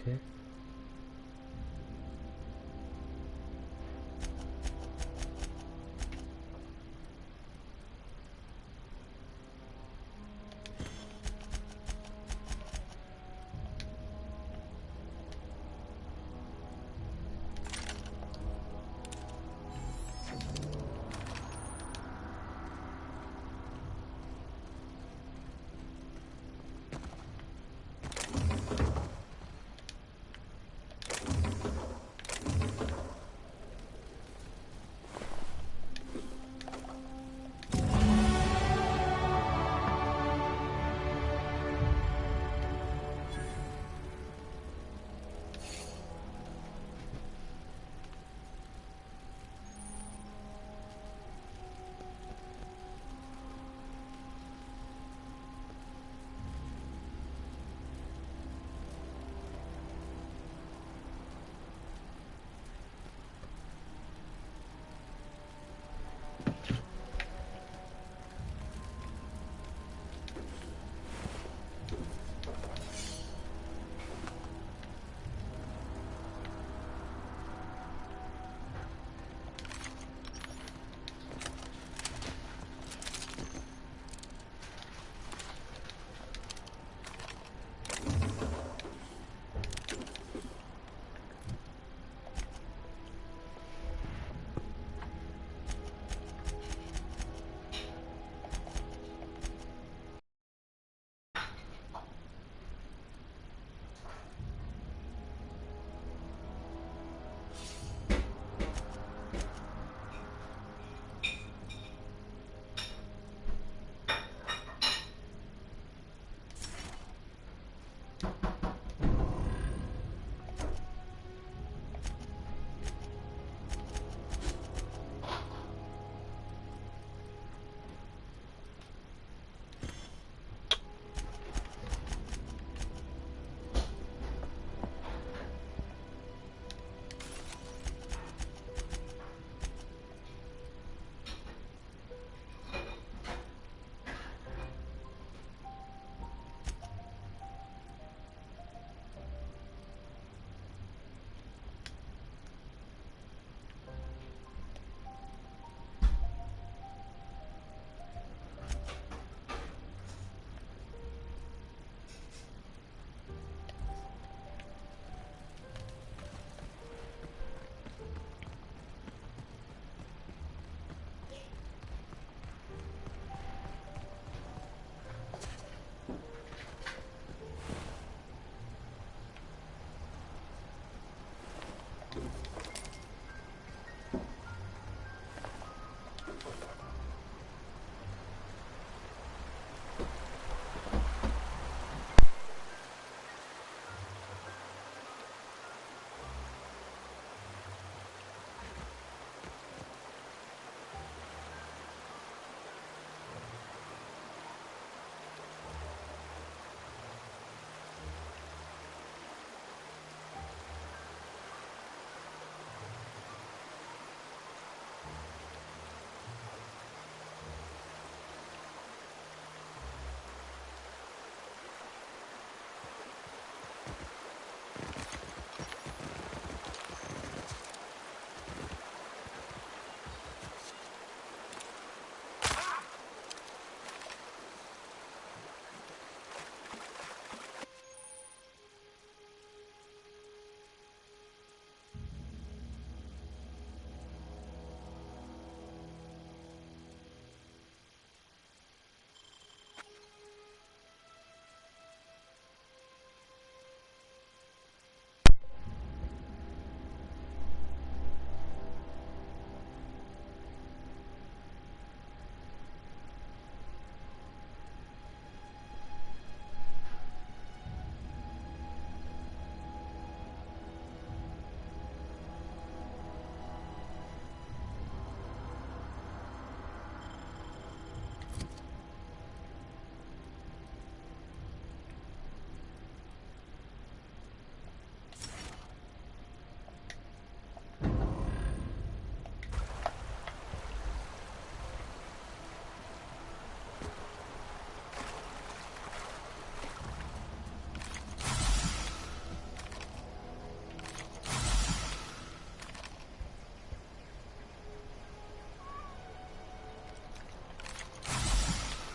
Okay.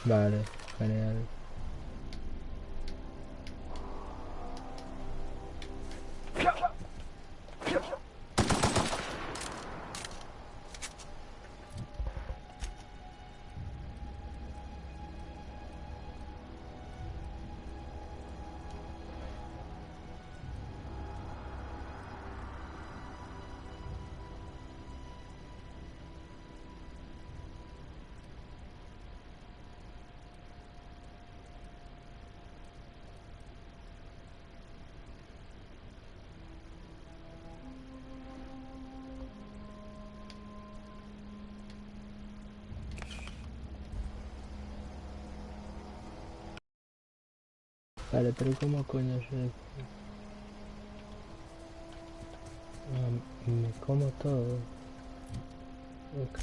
Vale, genial. Vale, pero ¿cómo coño se...? Me como todo. Ok.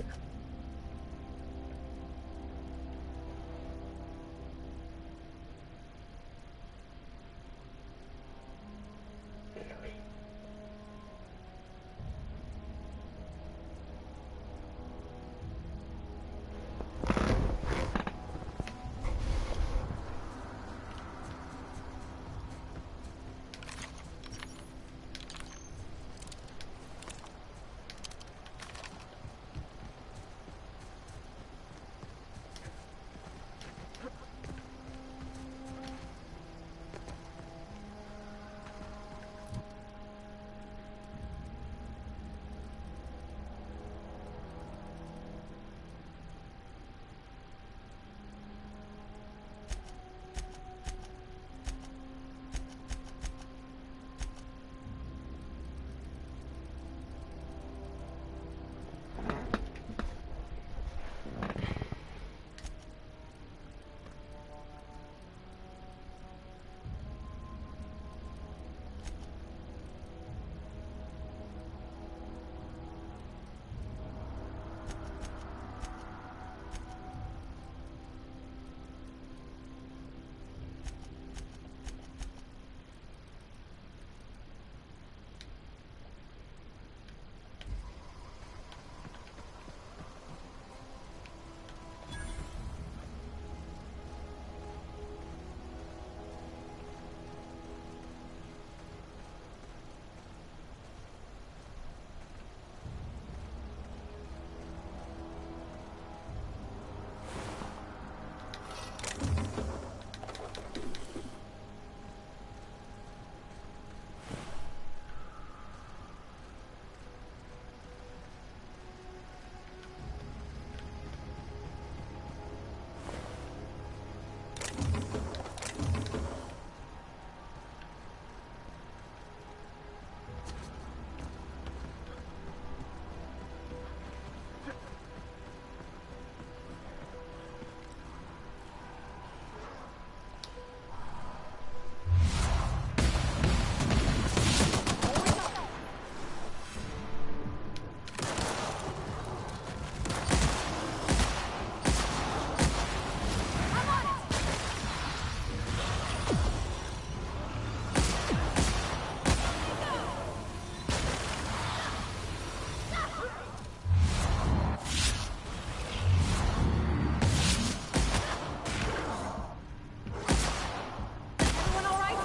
Everyone all right?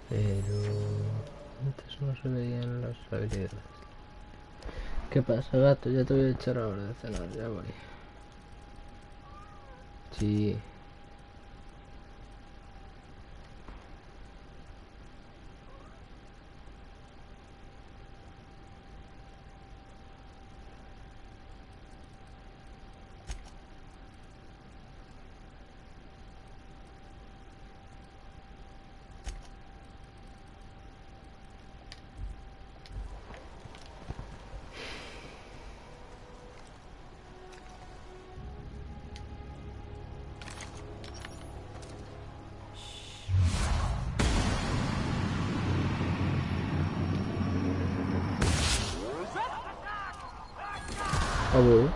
Pero... Antes no se veían las habilidades. ¿Qué pasa, gato? Ya te voy a echar ahora de cenar, ya voy. Sí. Obvio.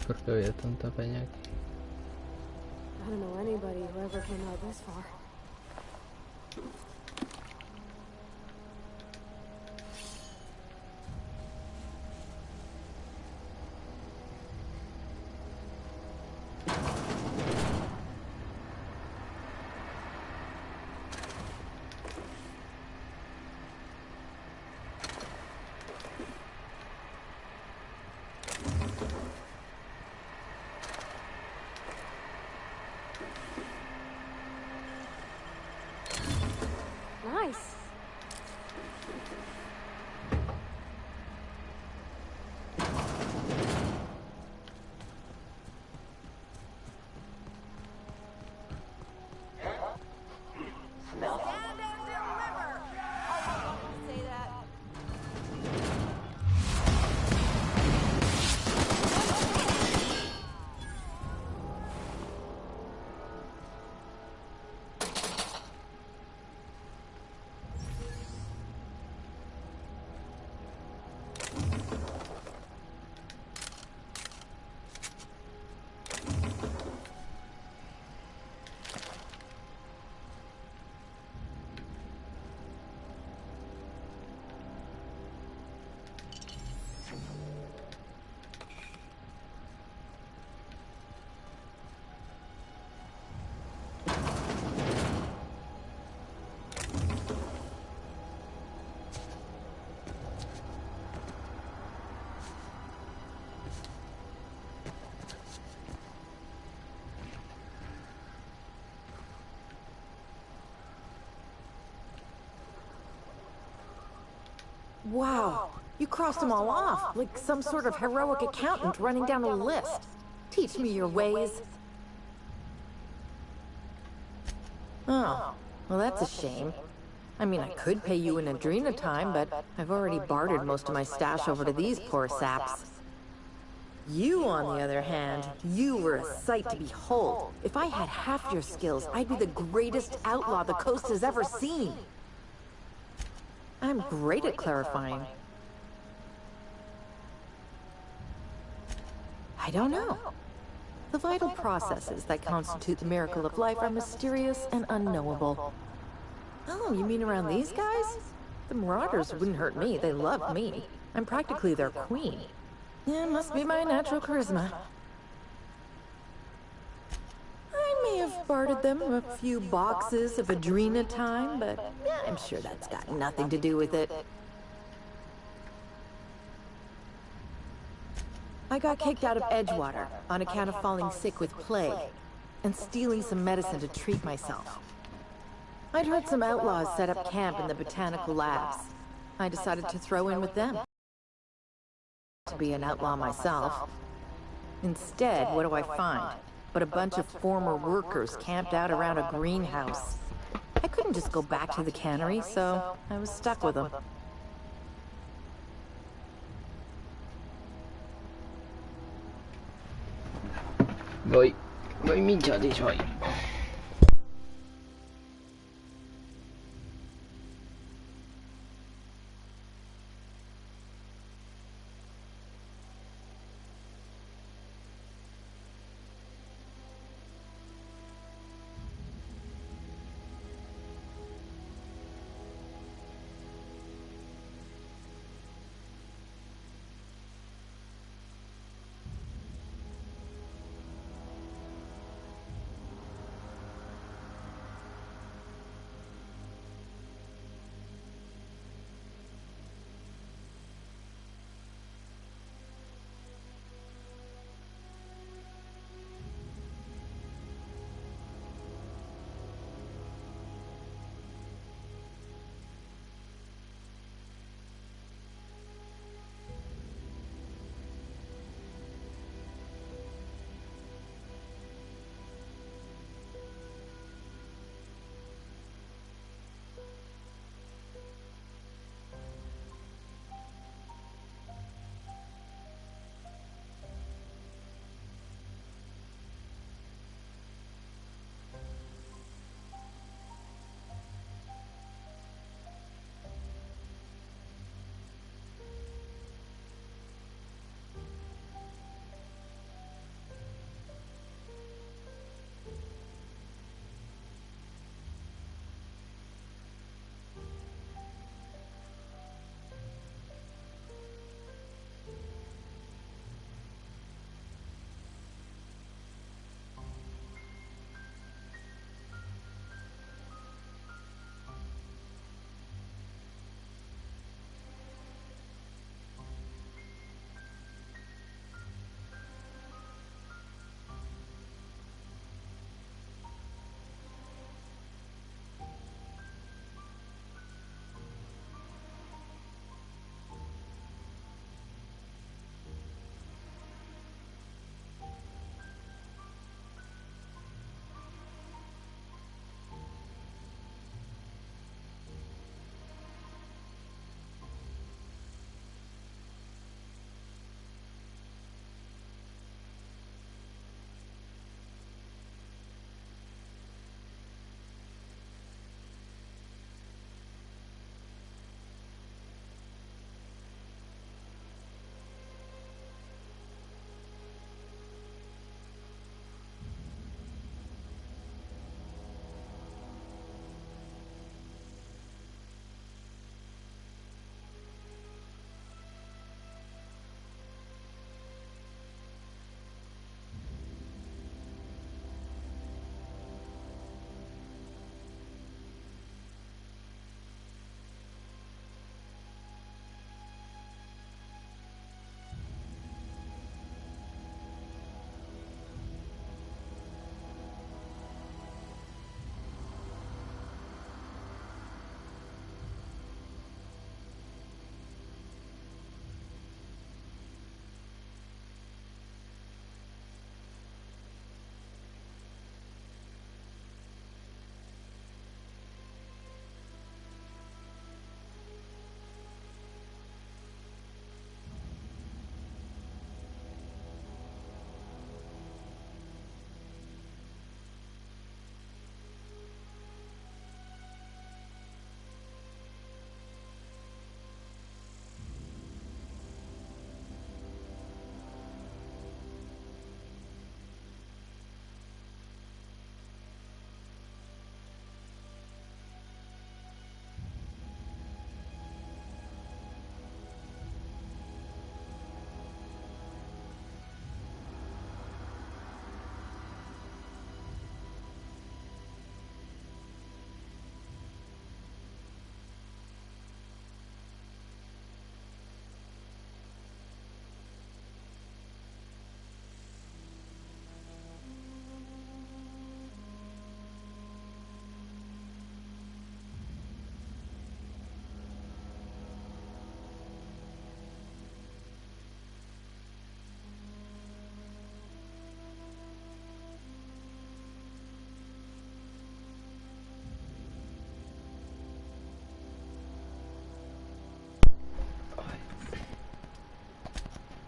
¿Por qué había tanta peña aquí? I don't know anybody who ever came out this far. Nice. Stand and deliver. Oh, say that. Wow, you crossed them all off, like some sort of heroic accountant running down a list. Teach me your ways. Oh, well that's a shame. I mean, I could pay you an Adrena time, but I've already bartered most of my stash over to these poor saps. You, on the other hand, you were a sight to behold. If I had half your skills, I'd be the greatest outlaw the coast has ever seen. I'm great at clarifying. I don't know. The vital processes that constitute the miracle of life are mysterious and unknowable. Oh, you mean around these guys? The Marauders wouldn't hurt me. They love me. I'm practically their queen. Yeah, must be my natural charisma. I may have bartered them a few boxes of Adrena time, but yeah, I'm sure that's got nothing to do with it. I got kicked out of Edgewater on account of falling sick with plague and stealing some medicine to treat myself. I'd heard some outlaws set up camp in the botanical labs. I decided to throw in with them. To be an outlaw myself. Instead, what do I find? But a bunch of former workers camped out around a greenhouse. I couldn't just go back to the cannery, so I was stuck with them. Voy minchadis hoy.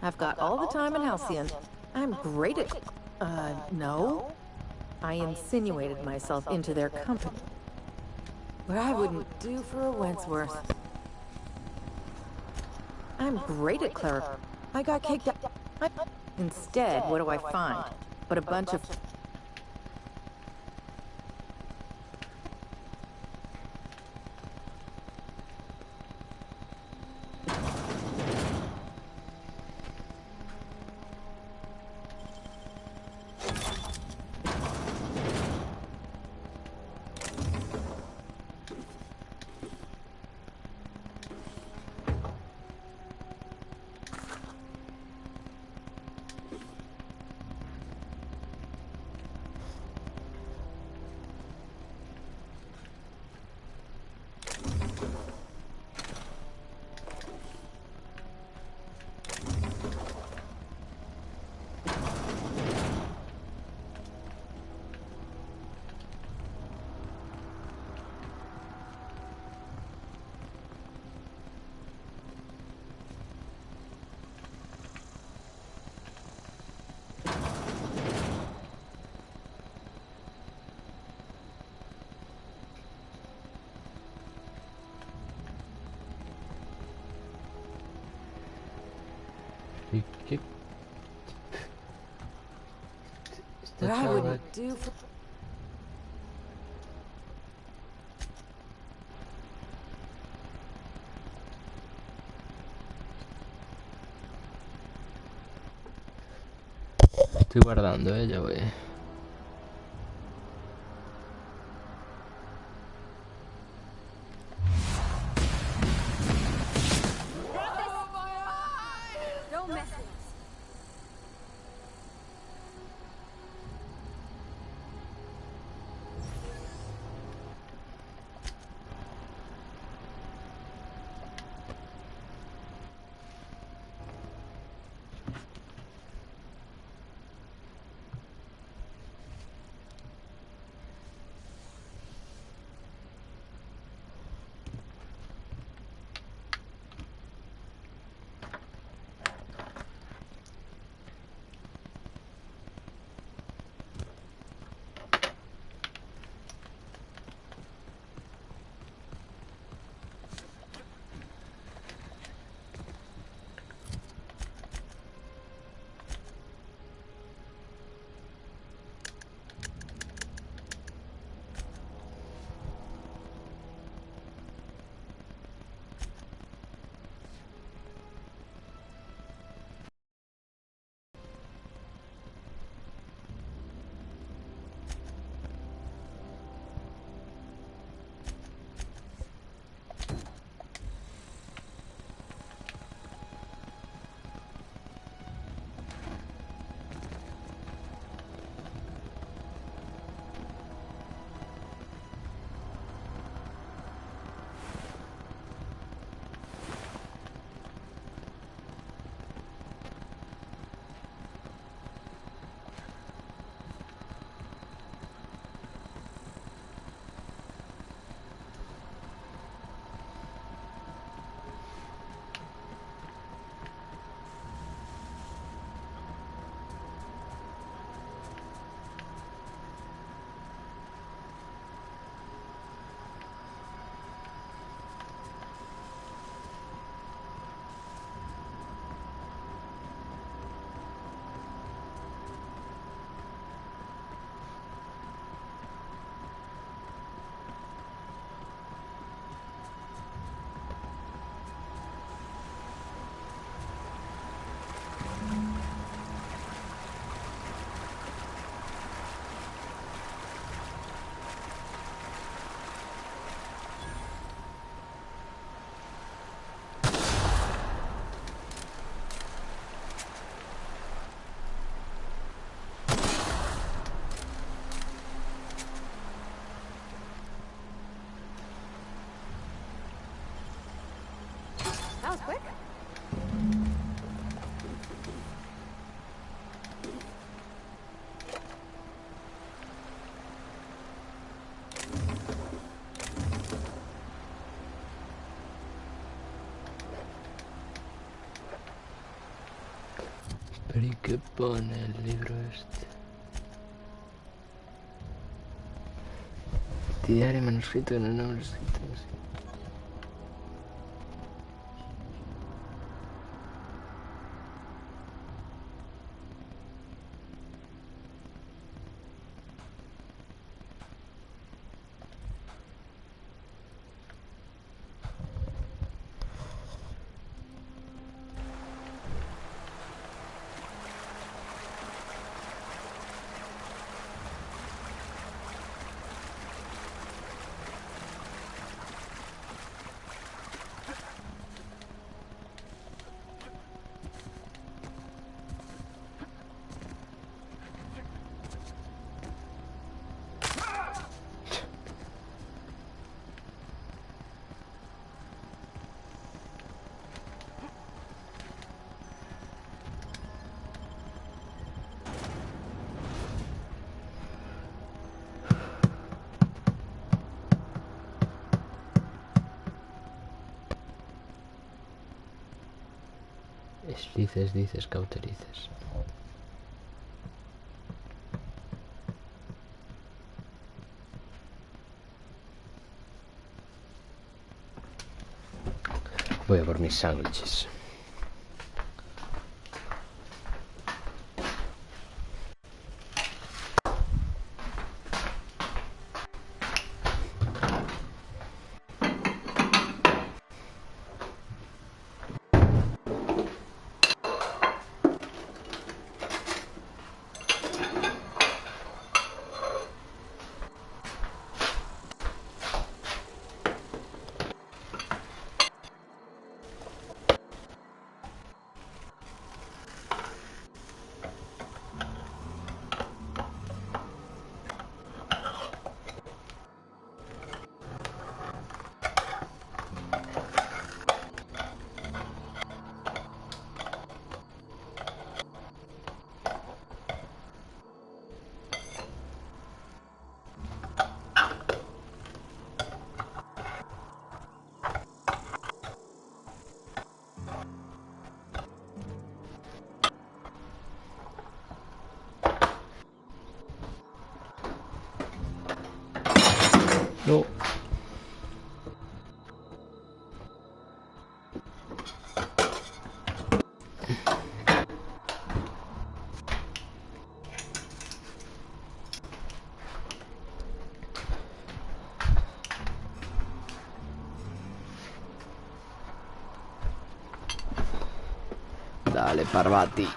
I've got all the time in Halcyon. I'm great at... no. I insinuated myself into their company. What I wouldn't do for a Wentworth. I'm great at clerical. I got kicked out. Instead, what do I find? But a bunch of... ¿Qué? Este What I chaval... wouldn't do for... Estoy guardando, ya voy. Don't mess with us. That was quick. ¿Y qué pone el libro este? Diario manuscrito en el nombre escrito. Dices, cauterices. Voy a por mis sándwiches. No. Dale, Parvati.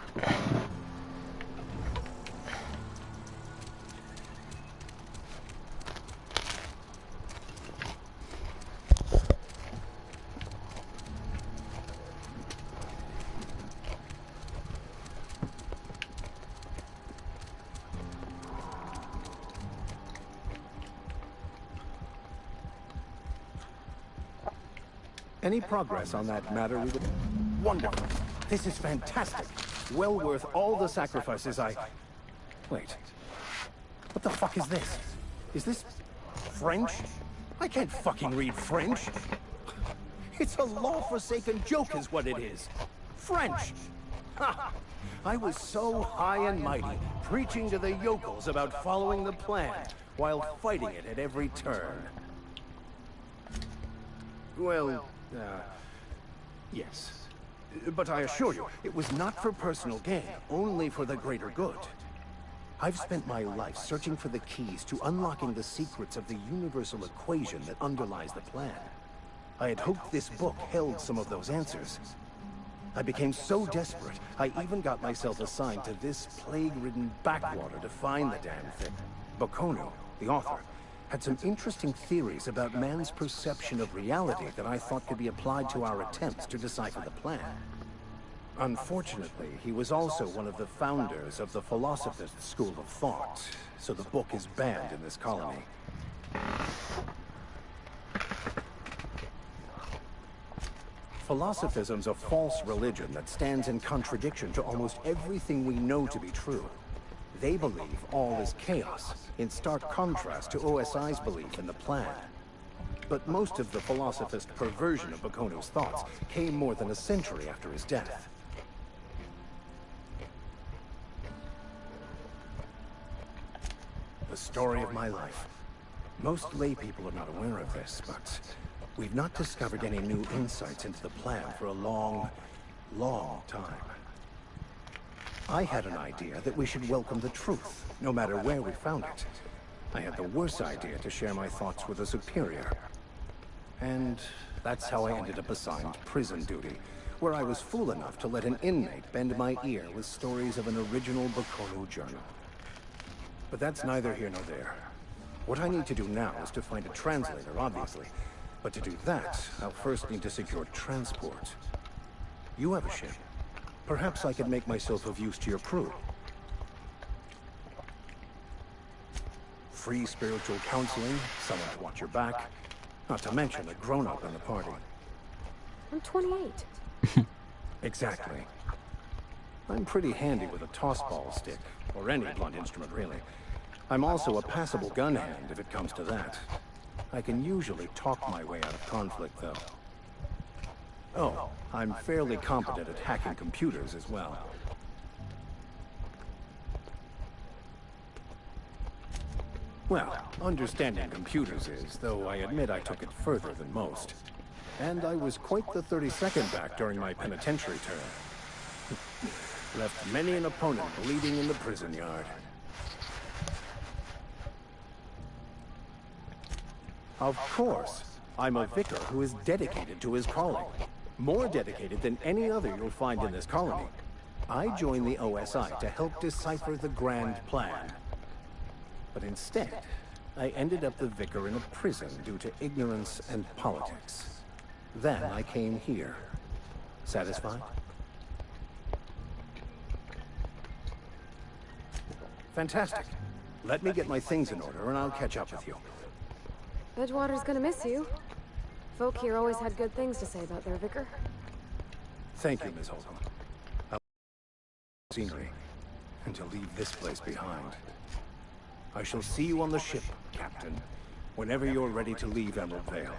Any progress on that matter we would... Wonderful. This is fantastic. Well worth all the sacrifices I... Wait. What the fuck is this? Is this... French? I can't fucking read French. It's a law-forsaken joke is what it is. French! Ha! I was so high and mighty, preaching to the yokels about following the plan, while fighting it at every turn. Well, yes. But I assure you, it was not for personal gain, only for the greater good. I've spent my life searching for the keys to unlocking the secrets of the universal equation that underlies the plan. I had hoped this book held some of those answers. I became so desperate, I even got myself assigned to this plague-ridden backwater to find the damn thing. Bakono, the author, had some interesting theories about man's perception of reality that I thought could be applied to our attempts to decipher the plan. Unfortunately, he was also one of the founders of the Philosophist school of thought, so the book is banned in this colony. Philosophism's a false religion that stands in contradiction to almost everything we know to be true. They believe all is chaos, in stark contrast to OSI's belief in the plan. But most of the Philosophist perversion of Bakono's thoughts came more than a century after his death. The story of my life. Most laypeople are not aware of this, but we've not discovered any new insights into the plan for a long, long time. I had an idea that we should welcome the truth, no matter where we found it. I had the worst idea to share my thoughts with a superior. And that's how I ended up assigned prison duty, where I was fool enough to let an inmate bend my ear with stories of an original Bokonu journal. But that's neither here nor there. What I need to do now is to find a translator, obviously. But to do that, I'll first need to secure transport. You have a ship. Perhaps I could make myself of use to your crew. Free spiritual counseling, someone to watch your back, not to mention a grown-up in the party. I'm 28. Exactly. I'm pretty handy with a toss-ball stick, or any blunt instrument, really. I'm also a passable gun hand, if it comes to that. I can usually talk my way out of conflict, though. Oh, I'm fairly competent at hacking computers as well. Well, understanding computers is, though I admit I took it further than most. And I was quite the 32nd back during my penitentiary term. Left many an opponent bleeding in the prison yard. Of course, I'm a vicar who is dedicated to his calling. More dedicated than any other you'll find in this colony. I joined the OSI to help decipher the grand plan. But instead, I ended up the vicar in a prison due to ignorance and politics. Then I came here. Satisfied? Fantastic. Let me get my things in order and I'll catch up with you. Edgewater's gonna miss you. Folk here always had good things to say about their vicar. Thank you, Ms. Holcomb. I'll scenery and to leave this place behind. I shall see you on the ship, Captain, whenever you're ready to leave Emerald Vale.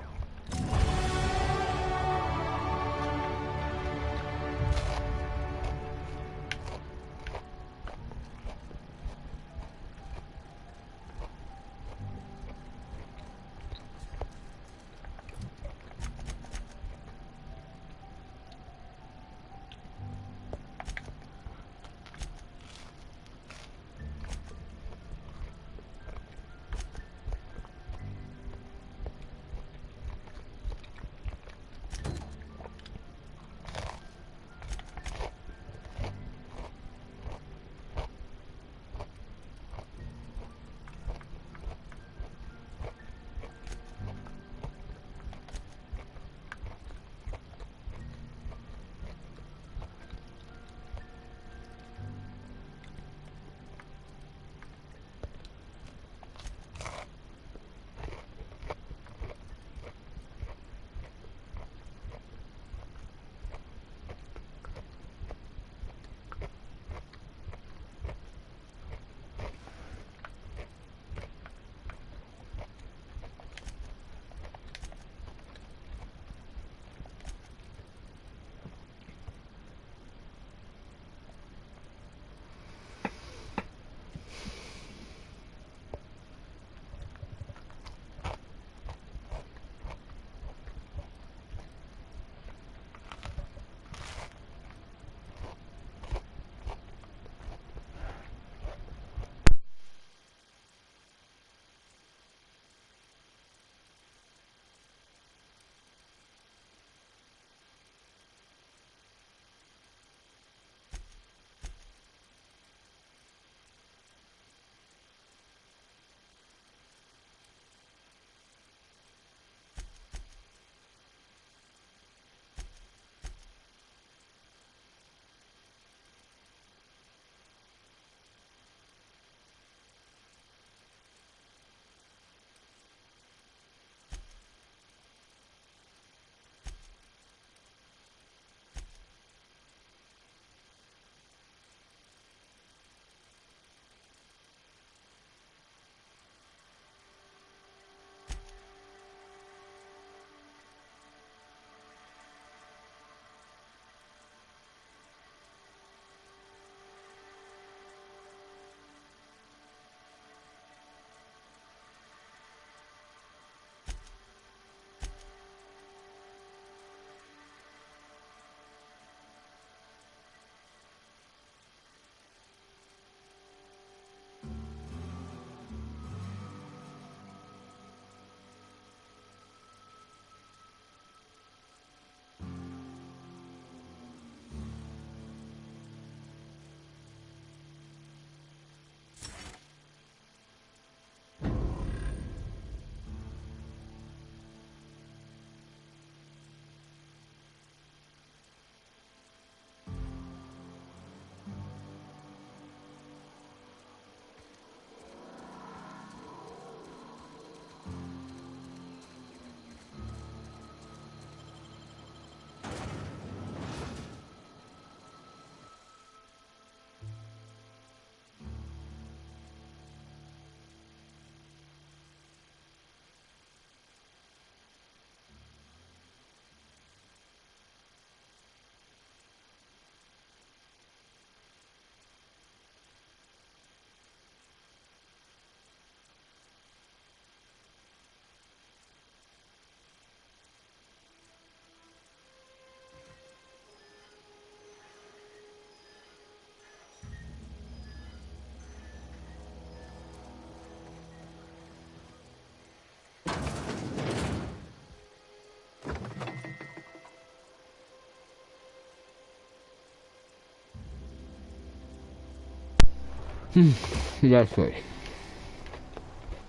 Ya estoy.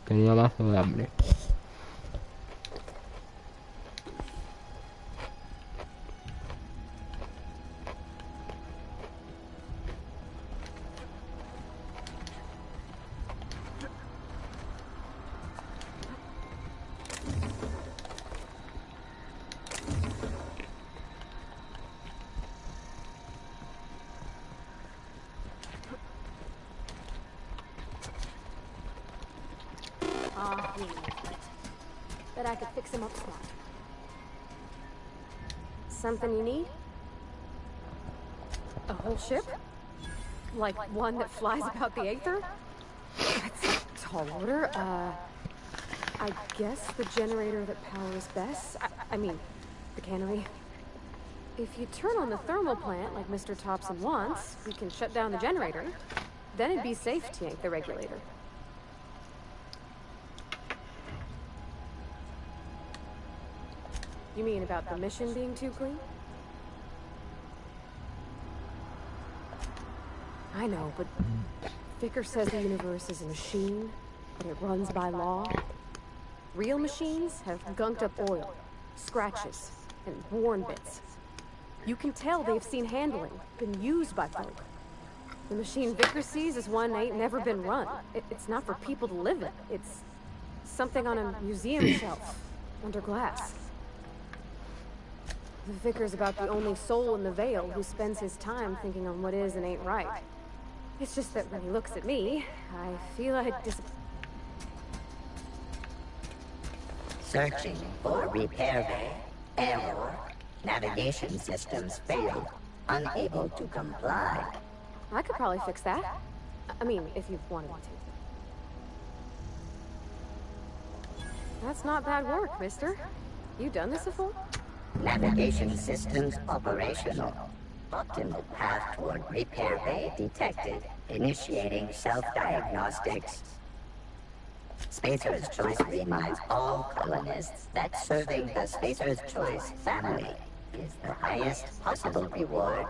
Tenía mazo de hambre. Bet I could fix him up smart. Something you need? A whole ship? Like one that flies about the Aether? That's a tall order. I guess the generator that powers Bess? I mean, the cannery. If you turn on the thermal plant like Mr. Thompson wants, we can shut down the generator. Then it'd be safe to yank the regulator. You mean about the mission being too clean? I know, but Vicker says the universe is a machine, and it runs by law. Real machines have gunked up oil, scratches, and worn bits. You can tell they've seen handling, been used by folk. The machine Vicker sees is one ain't never been run. It's not for people to live in. It's something on a museum shelf, under glass. The Vicar's about the only soul in the Vale who spends his time thinking on what is and ain't right. It's just that when he looks at me, I feel I'd Searching for repair bay. Error. Navigation systems failed. Unable to comply. I could probably fix that. I mean, if you wanted me to. That's not bad work, mister. You done this before? Navigation systems operational. Optimal path toward repair bay detected. Initiating self-diagnostics. Spacer's Choice reminds all colonists that serving the Spacer's Choice family is the highest possible reward.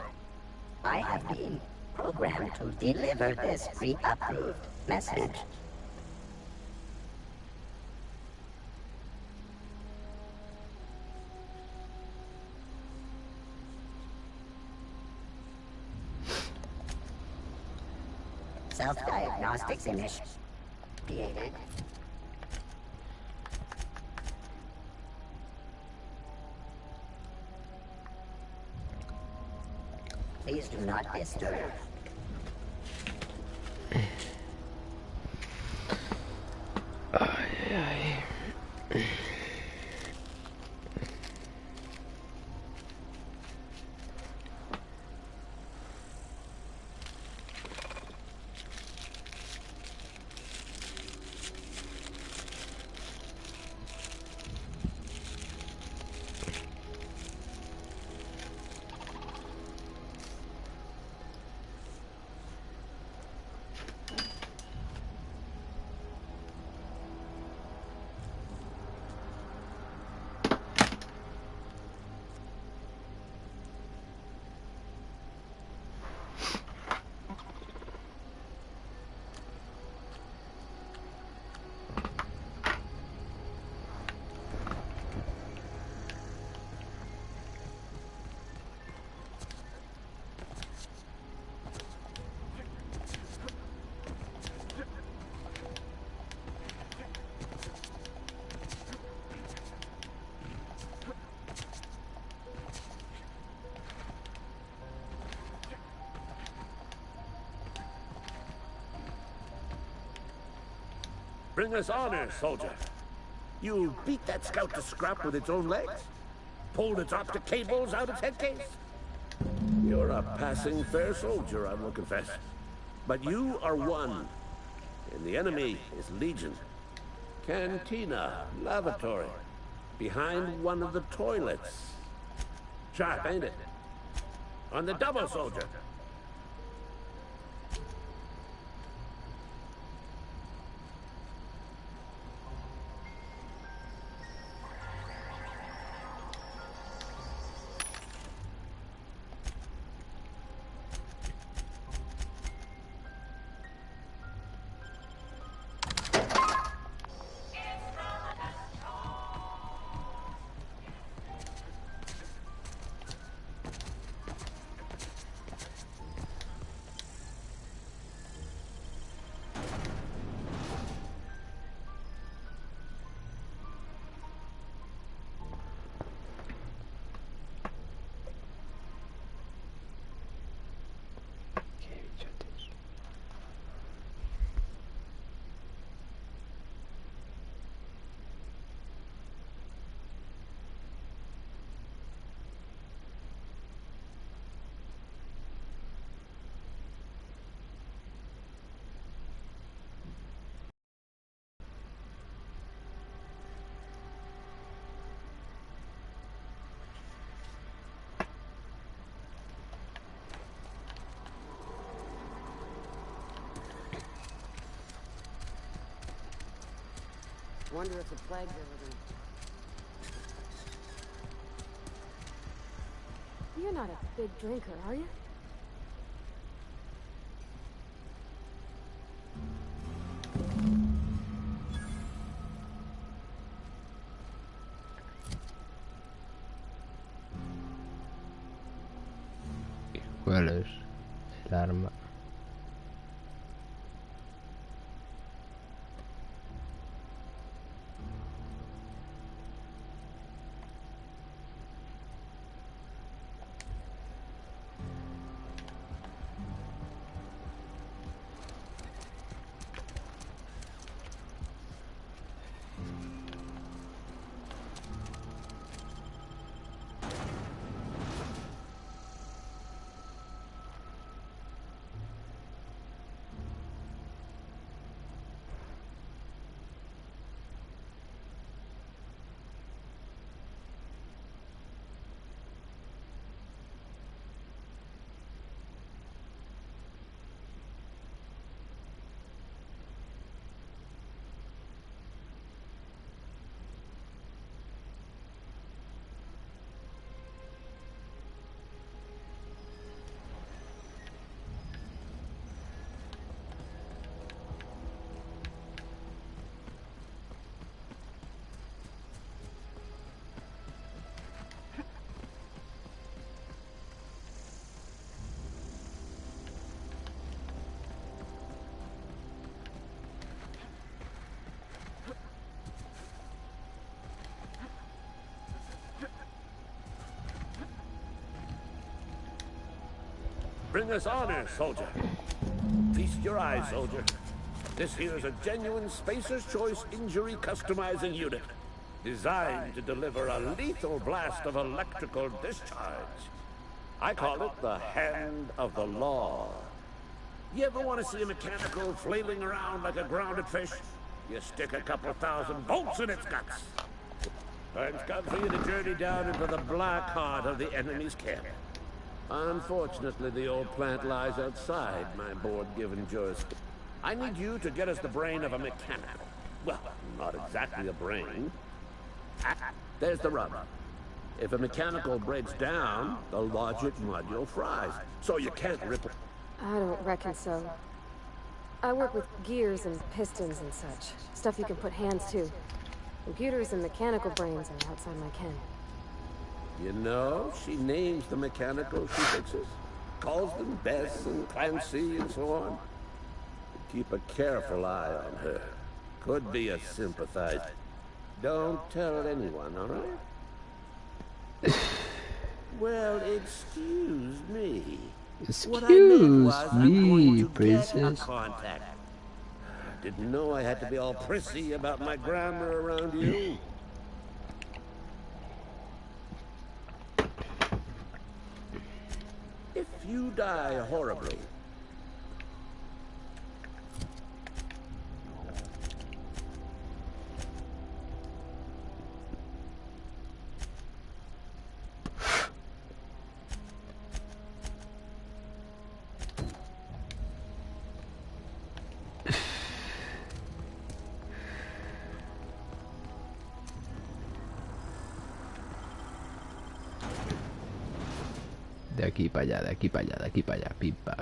I have been programmed to deliver this pre-approved message. Self-diagnostics initiated. Please do not disturb. Bring us honor, soldier. You beat that scout to scrap with its own legs? Pulled its optic cables out its headcase? You're a passing fair soldier, I will confess. But you are one, and the enemy is Legion. Cantina, lavatory, behind one of the toilets. Sharp, ain't it? On the double, soldier. Wonder if the plague's ever gonna... You're not a big drinker, are you? ¿Cuál es el arma? Bring us honor, soldier. Feast your eyes, soldier. This here is a genuine Spacer's Choice injury customizing unit, designed to deliver a lethal blast of electrical discharge. I call it the Hand of the Law. You ever want to see a mechanical flailing around like a grounded fish? You stick a couple thousand bolts in its guts. Time's come for you to journey down into the black heart of the enemy's camp. Unfortunately, the old plant lies outside my board-given jurisdiction. I need you to get us the brain of a mechanic. Well, not exactly a brain. There's the rub. If a mechanical breaks down, the logic module fries, so you can't rip it. I don't reckon so. I work with gears and pistons and such. Stuff you can put hands to. Computers and mechanical brains are outside my ken. You know, she names the mechanical she fixes. Calls them Bess and Clancy and so on. Keep a careful eye on her. Could be a sympathizer. Don't tell anyone, all right? Well, excuse me. Excuse me, princess. Contact. Didn't know I had to be all prissy about my grammar around you. If you die horribly, De aquí para allá, de aquí para allá, de aquí para allá, pipa.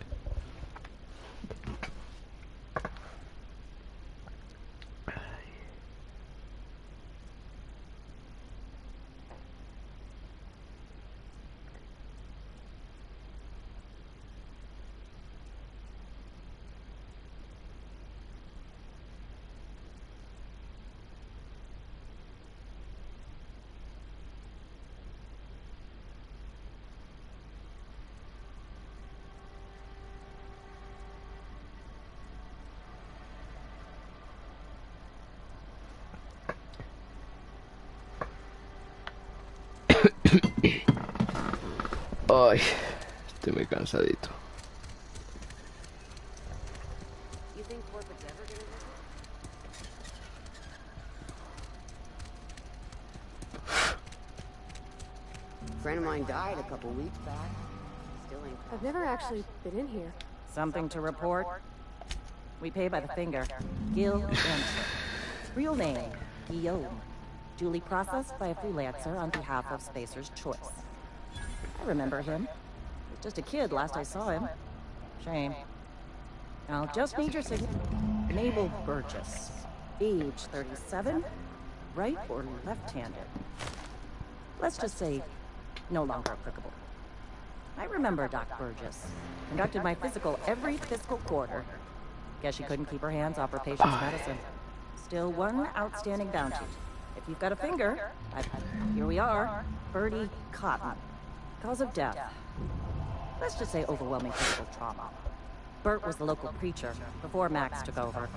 Ay, estoy muy cansadito. You think corporate's ever gonna visit? A friend of mine died a couple weeks back. Still ain't. I've never actually been in here. Something to report? We pay by the finger. Gil Dempster. Real name, Guillaume, duly processed by a freelancer on behalf of Spacer's Choice. I remember him. He was just a kid last I saw him. Shame. I'll just need your signature. Mabel Burgess. Age 37? Right or left-handed? Let's just say, no longer applicable. I remember Doc Burgess. Conducted my physical every fiscal quarter. Guess she couldn't keep her hands off her patient's medicine. Still one outstanding bounty. If you've got a finger, here we are. Bertie Cotton. Cause of death. Let's just say overwhelming physical trauma. Bert was the local preacher before Max took over.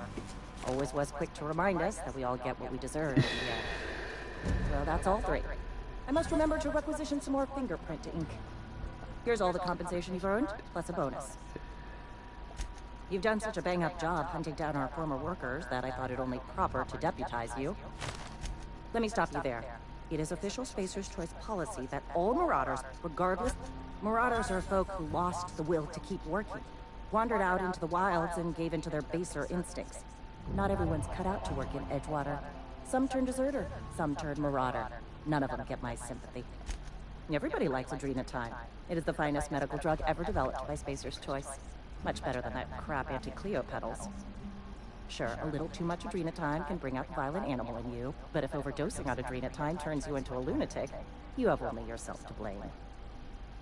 Always was quick to remind us that we all get what we deserve in the end. So that's all three. I must remember to requisition some more fingerprint ink. Here's all the compensation you've earned, plus a bonus. You've done such a bang-up job hunting down our former workers that I thought it only proper to deputize you. Let me stop you there. It is official Spacer's Choice policy that all Marauders, regardless... Marauders are folk who lost the will to keep working, wandered out into the wilds and gave into their baser instincts. Not everyone's cut out to work in Edgewater. Some turn deserter, some turn Marauder. None of them get my sympathy. Everybody likes Adrenatine. It is the finest medical drug ever developed by Spacer's Choice. Much better than that crap anti-Cleo pedals. Sure, a little too much Adrenatine can bring out the violent animal in you, but if overdosing on Adrenatine turns you into a lunatic, you have only yourself to blame.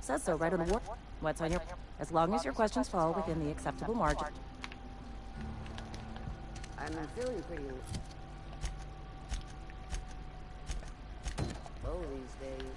Says so right on the war. What's on your... As long as your questions fall within the acceptable margin. I'm feeling pretty low these days.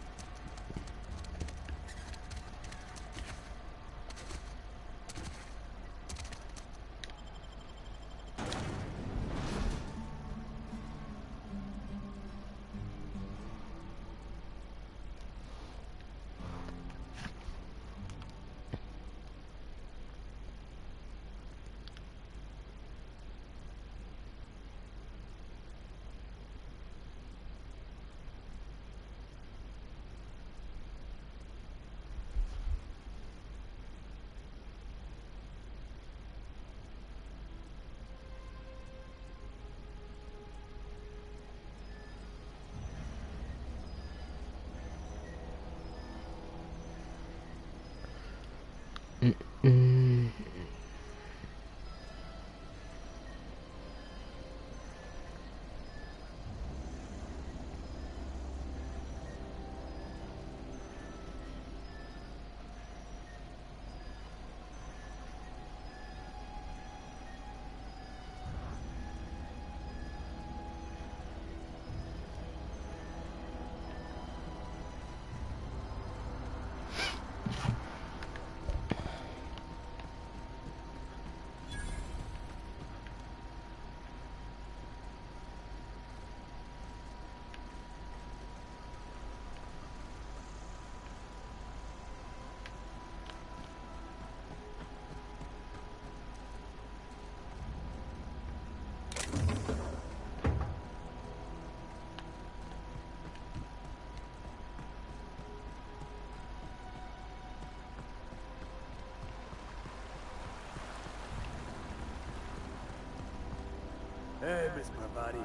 Hey, Miss Parvati.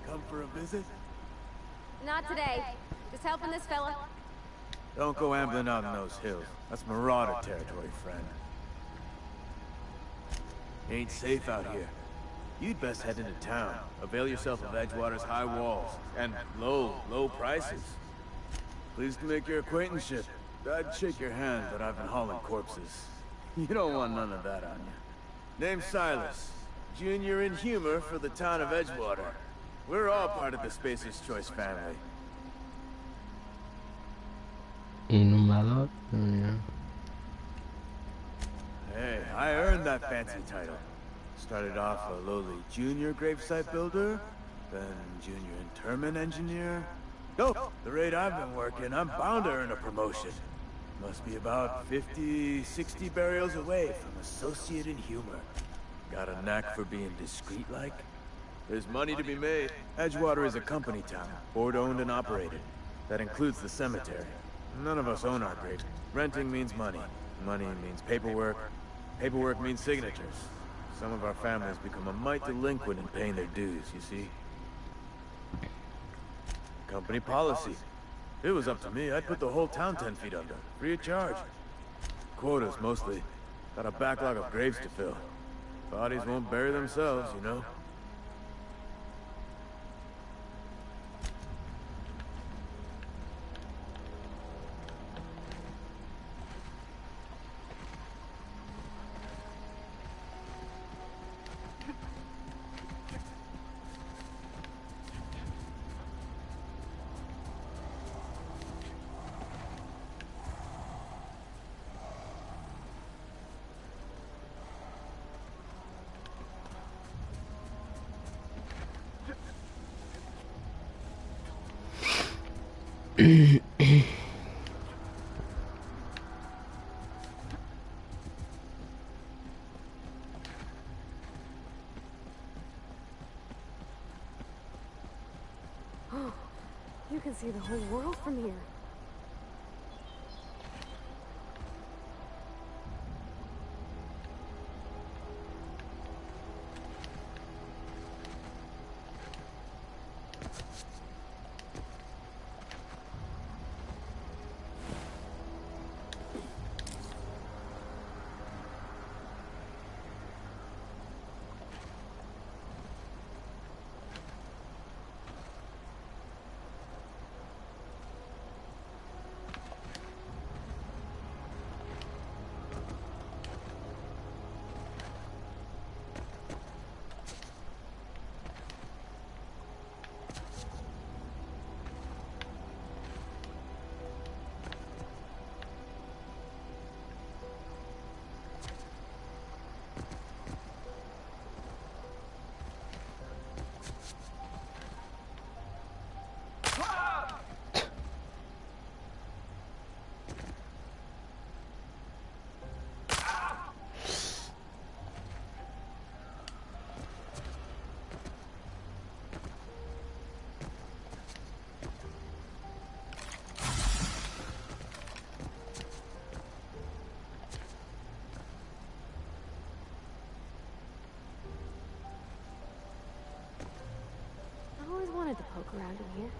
Come for a visit? Not today. Just helping this fella. Don't go ambling out in those hills. That's Marauder territory, friend. Ain't safe out here. You'd best head into town. Avail yourself of Edgewater's high walls and low prices. Pleased to make your acquaintanceship. I'd shake your hand, but I've been hauling corpses. You don't want none of that on you. Name's Silas. Junior in humor for the town of Edgewater. We're all part of the Spacer's Choice family. Inhumador. Hey, I earned that fancy title. Started off a lowly junior gravesite builder, then junior interment engineer. Oh, the rate I've been working, I'm bound to earn a promotion. Must be about 50, 60 burials away from associate in humor. Got a knack for being discreet-like? There's money to be made. Edgewater is a company town, board-owned and operated. That includes the cemetery. None of us own our grave. Renting means money. Money means paperwork. Paperwork means signatures. Some of our families become a mite delinquent in paying their dues, you see? Company policy. If it was up to me, I'd put the whole town 10 feet under, free of charge. Quotas, mostly. Got a backlog of graves to fill. Bodies won't bury themselves, you know? You can see the whole world from here. I always wanted to poke around in here.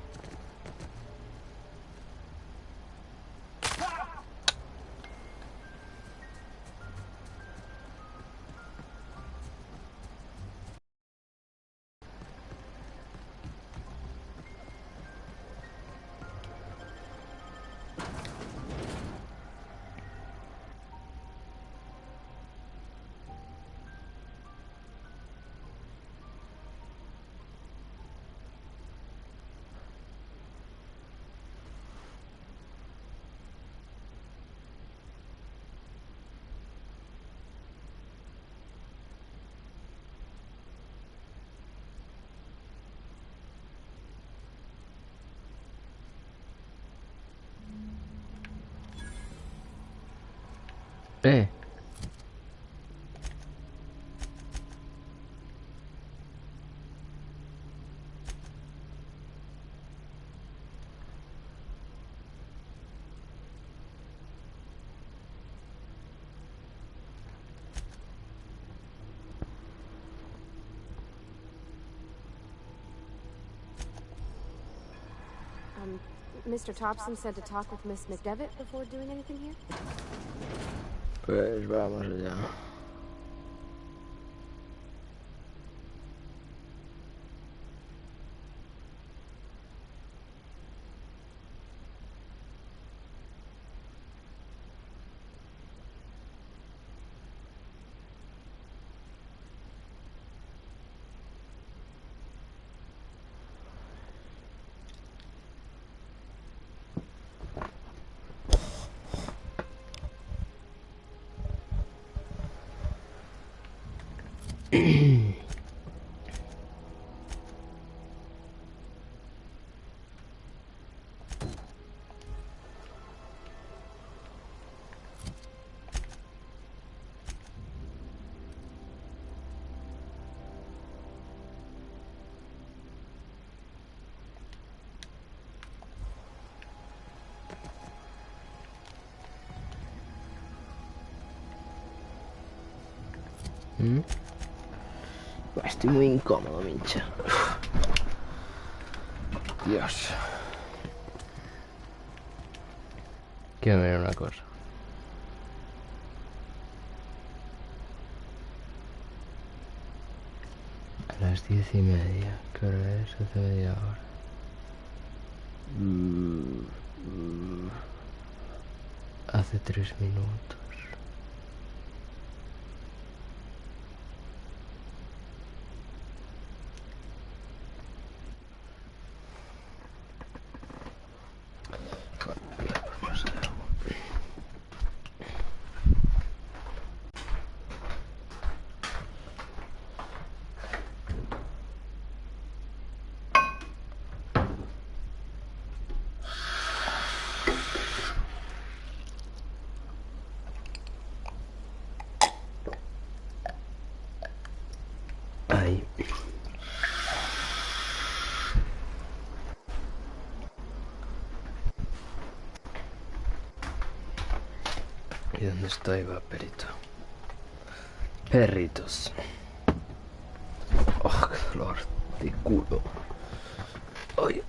Mr. Thompson said to talk with Miss McDevitt before doing anything here? Pues vamos allá. Estoy muy incómodo, mincha. Dios. Quiero mirar una cosa. A las 10:30. ¿Qué hora es? Hace media hora. Hace 3 minutos. Ahí. ¿Y dónde estoy, va, perito? Perritos. Oh, qué dolor de culo. Ay.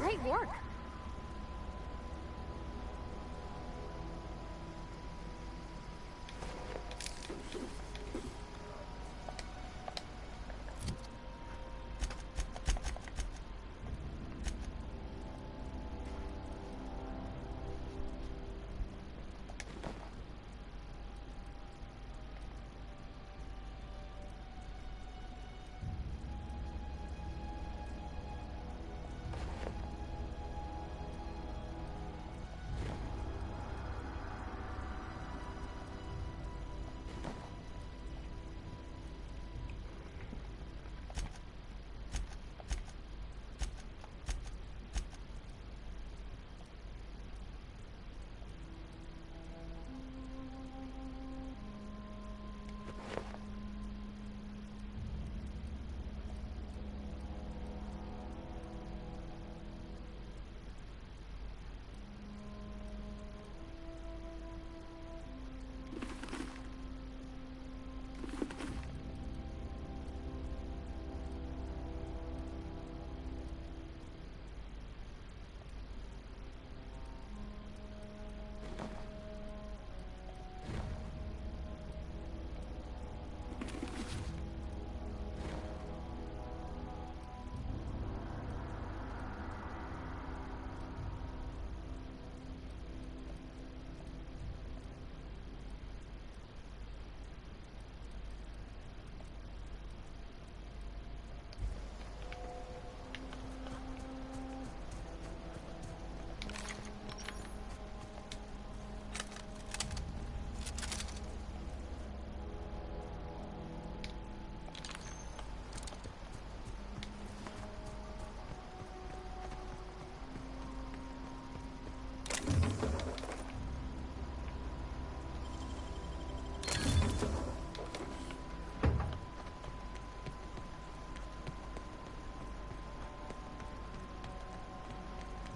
Great work.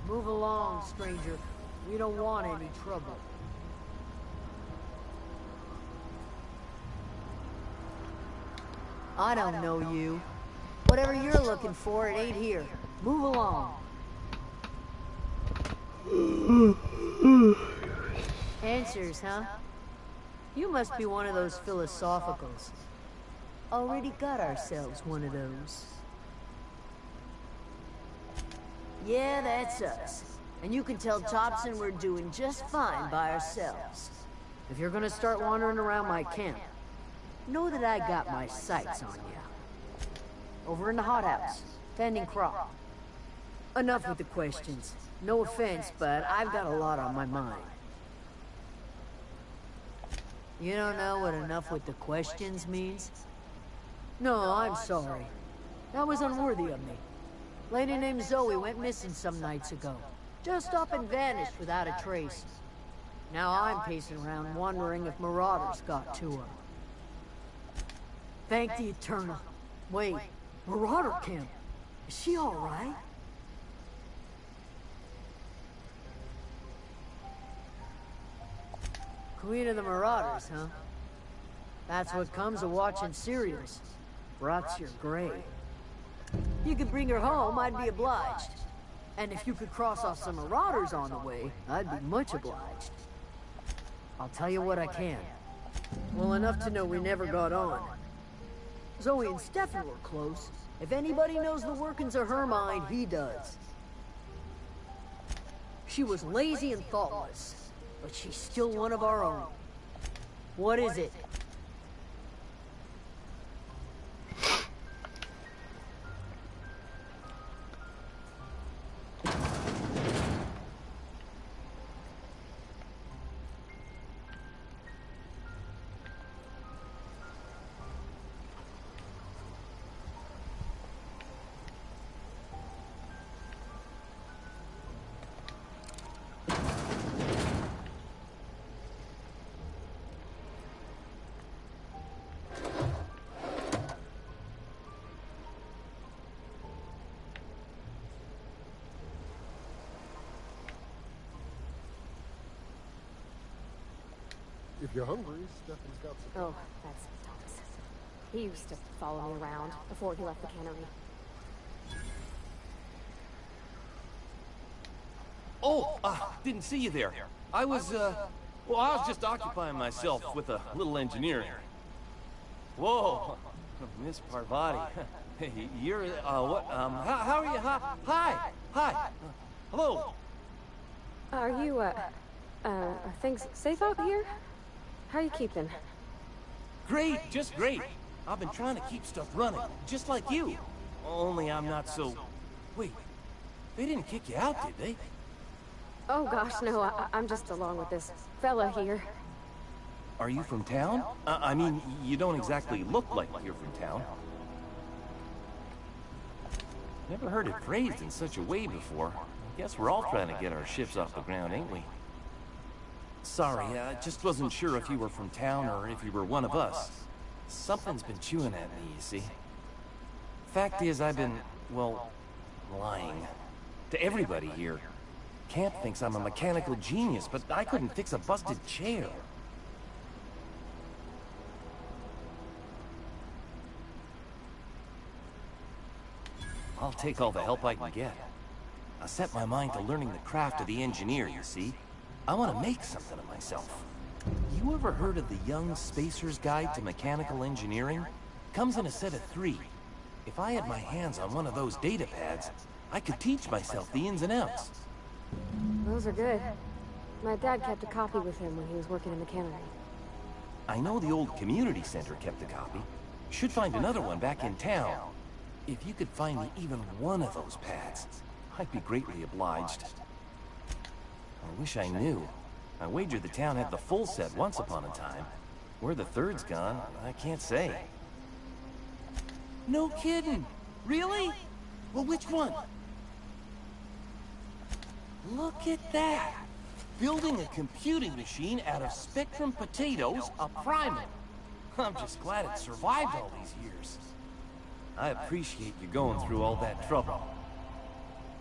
Move along, stranger. We don't want any trouble. I don't know you. Whatever you're looking for, it ain't here. Move along. Answers, huh? You must be one of those philosophicals. Already got ourselves one of those. Yeah, that's us. And you can tell Thompson we're doing just fine by ourselves. If you're gonna start wandering around my camp, know that I got my sights on you. Over in the hothouse, tending crop. Enough with the questions. No offense, but I've got a lot on my mind. You don't know what enough with the questions means? No, I'm sorry. That was unworthy of me. Lady named Zoe went missing some nights ago. Just up and vanished without a trace. Now I'm pacing around wondering if marauders got to her. Thank the Eternal. Wait, Marauder Camp. Is she all right? Queen of the Marauders, huh? That's what comes of watching serials. Rots your grave. You could bring her home, I'd be obliged. And if you could cross off some Marauders on the way, I'd be much obliged. I'll tell you what I can. Well, enough to know we never got on. Zoe and Stefan were close. If anybody knows the workings of her mind, he does. She was lazy and thoughtless, but she's still one of our own. What is it? If you're hungry, Stefan's got some. Oh, that's Thomas. He used to follow me around before he left the cannery. Oh, didn't see you there. I was just occupying myself with a little engineering. Whoa, Miss Parvati. Hey, you're, what, how are you? Hi. Hello. Are you, are things safe out here? How are you keeping? Great, just great. I've been trying to keep stuff running, just like you. Only I'm not so... Wait, they didn't kick you out, did they? Oh gosh, no, I'm just along with this fella here. Are you from town? I mean, you don't exactly look like you're from town. Never heard it phrased in such a way before. I guess we're all trying to get our ships off the ground, ain't we? Sorry, I just wasn't sure if you were from town or if you were one of us. Something's been chewing at me, you see. Fact is, I've been, well, lying. To everybody here. Camp thinks I'm a mechanical genius, but I couldn't fix a busted chair. I'll take all the help I can get. I set my mind to learning the craft of the engineer, you see. I want to make something of myself. You ever heard of the Young Spacer's Guide to Mechanical Engineering? Comes in a set of 3. If I had my hands on one of those data pads, I could teach myself the ins and outs. Those are good. My dad kept a copy with him when he was working in the cannery. I know the old community center kept a copy. Should find another one back in town. If you could find me even one of those pads, I'd be greatly obliged. I wish I knew. I wager the town had the full set once upon a time. Where the third's gone, I can't say. No kidding! Really? Well, which one? Look at that! Building a computing machine out of Spectrum potatoes, a primer. I'm just glad it survived all these years. I appreciate you going through all that trouble.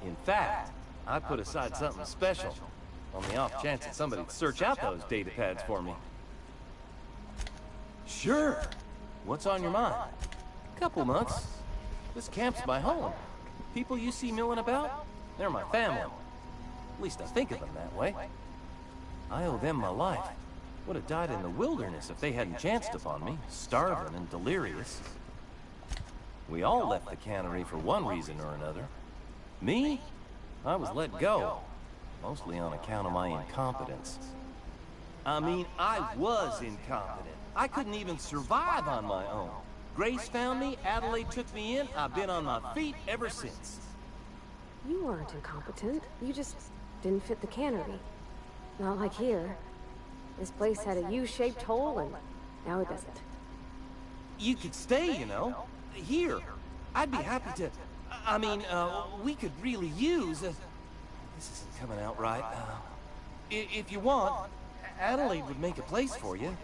In fact, I put aside something special on the off chance that somebody'd search out those data pads for me. Sure. What's on your mind? Couple months. This camp's my home. People you see milling about, they're my family. At least I think of them that way. I owe them my life. Would have died in the wilderness if they hadn't chanced upon me, starving and delirious. We all left the cannery for one reason or another. Me? I was let go. Mostly on account of my incompetence. I mean, I was incompetent. I couldn't even survive on my own. Grace found me, Adelaide took me in, I've been on my feet ever since. You weren't incompetent. You just didn't fit the cannery. Not like here. This place had a U-shaped hole, and now it doesn't. You could stay, you know. Here. I'd be happy to... I mean, we could really use... This isn't coming out right. If you want, Adelaide would make a place for you.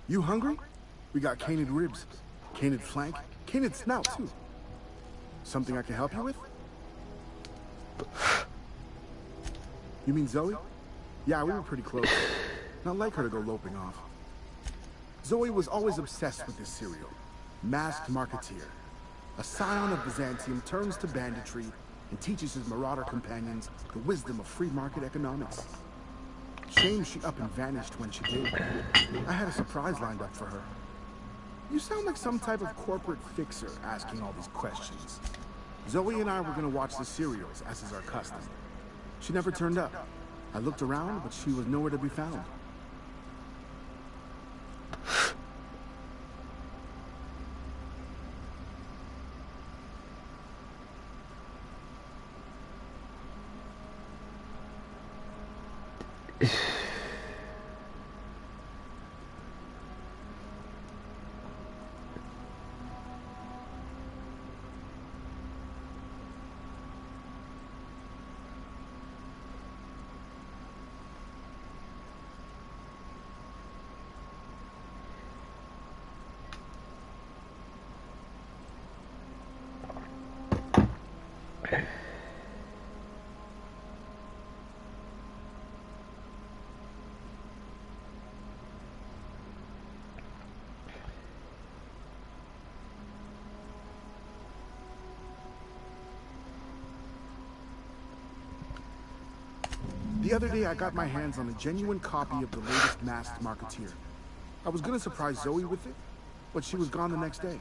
You hungry? We got canid ribs, canid flank, canid snout too. Something I can help you with? You mean Zoe? Yeah, we were pretty close. Not like her to go loping off. Zoe was always obsessed with this cereal. Masked Marketeer. A scion of Byzantium turns to banditry and teaches his marauder companions the wisdom of free market economics. Shame she up and vanished when she did. I had a surprise lined up for her. You sound like some type of corporate fixer asking all these questions. Zoe and I were gonna watch the serials, as is our custom. She never turned up. I looked around, but she was nowhere to be found. The other day, I got my hands on a genuine copy of the latest Masked Marketeer. I was gonna surprise Zoe with it, but she was gone the next day.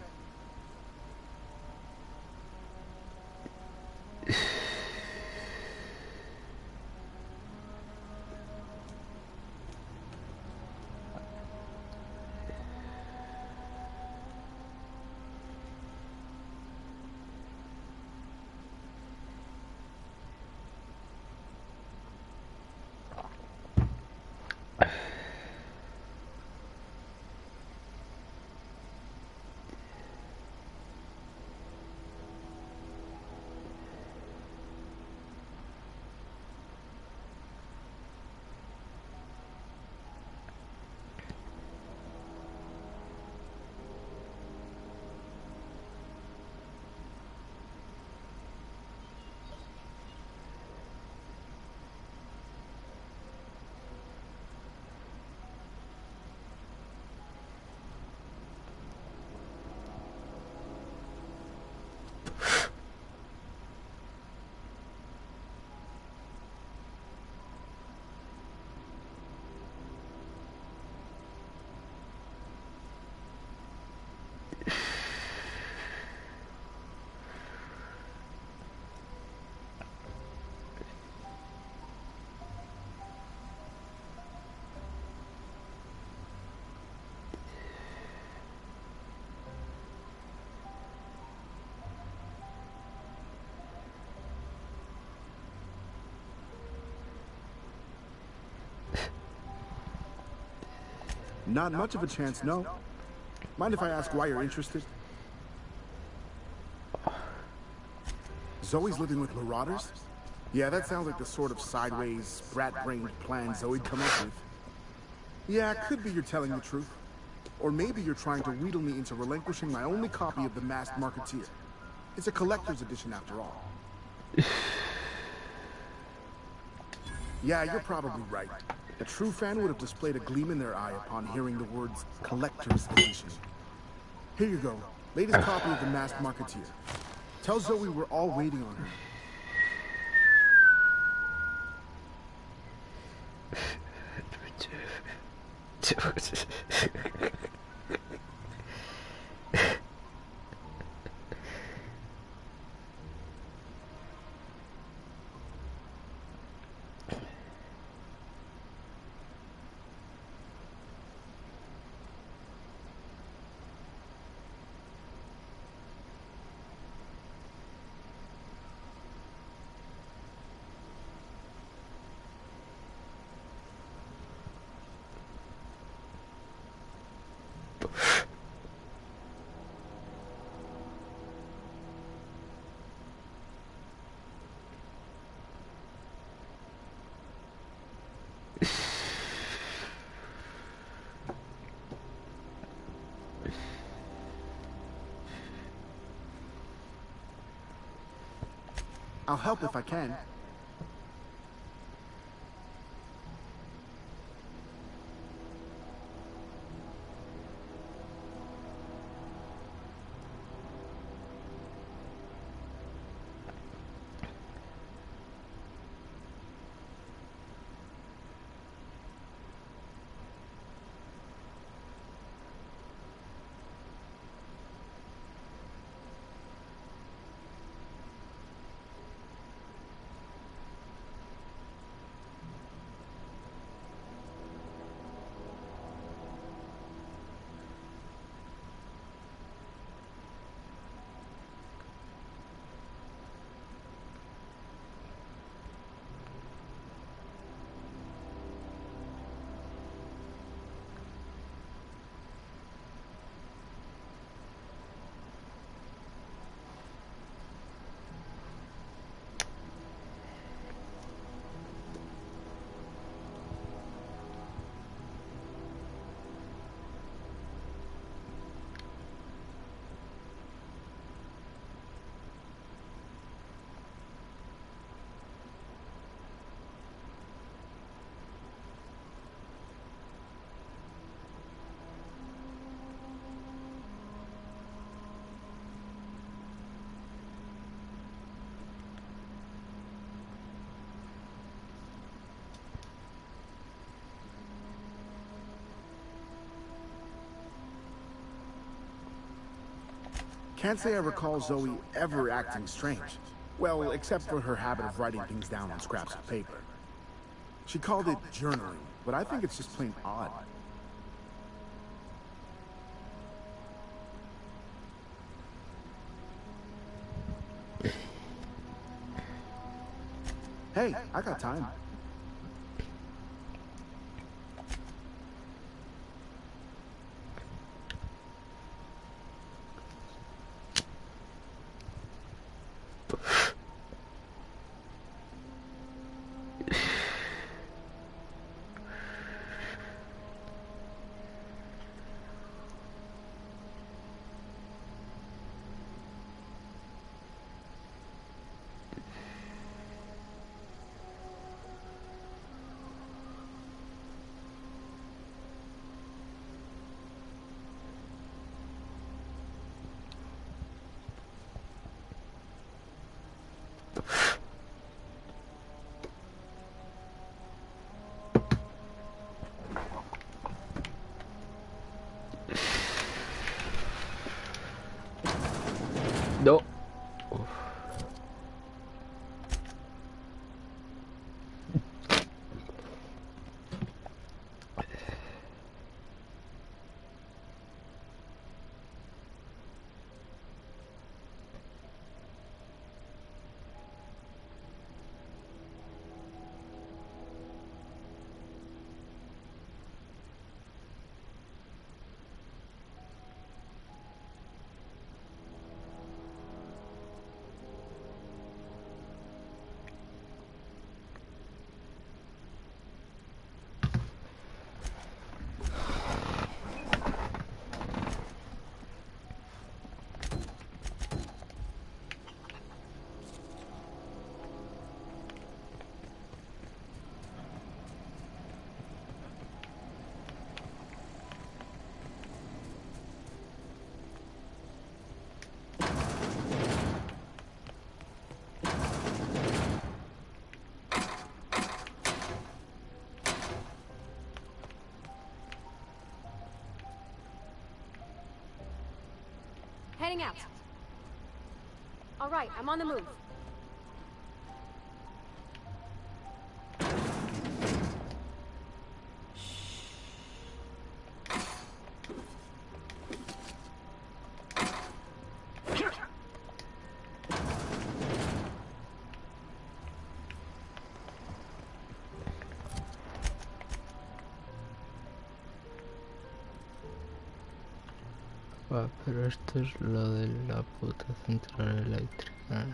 Not much of a chance, no. Mind if I ask why you're interested? Zoe's living with marauders? Yeah, that sounds like the sort of sideways, brat-brained plan Zoe'd come up with. Yeah, it could be you're telling the truth. Or maybe you're trying to wheedle me into relinquishing my only copy of the Masked Marketeer. It's a collector's edition after all. Yeah, you're probably right. A true fan would have displayed a gleam in their eye upon hearing the words collector's edition. Here you go. Latest copy of the Masked Marketeer. Tell Zoe we're all waiting on her. I'll help if I can. Can't say I recall Zoe ever acting strange. Well, except for her habit of writing things down on scraps of paper. She called it journaling, but I think it's just plain odd. Hey, I got time. No. Heading out. All right, I'm on the move. Ah, pero esto es lo de la puta central eléctrica.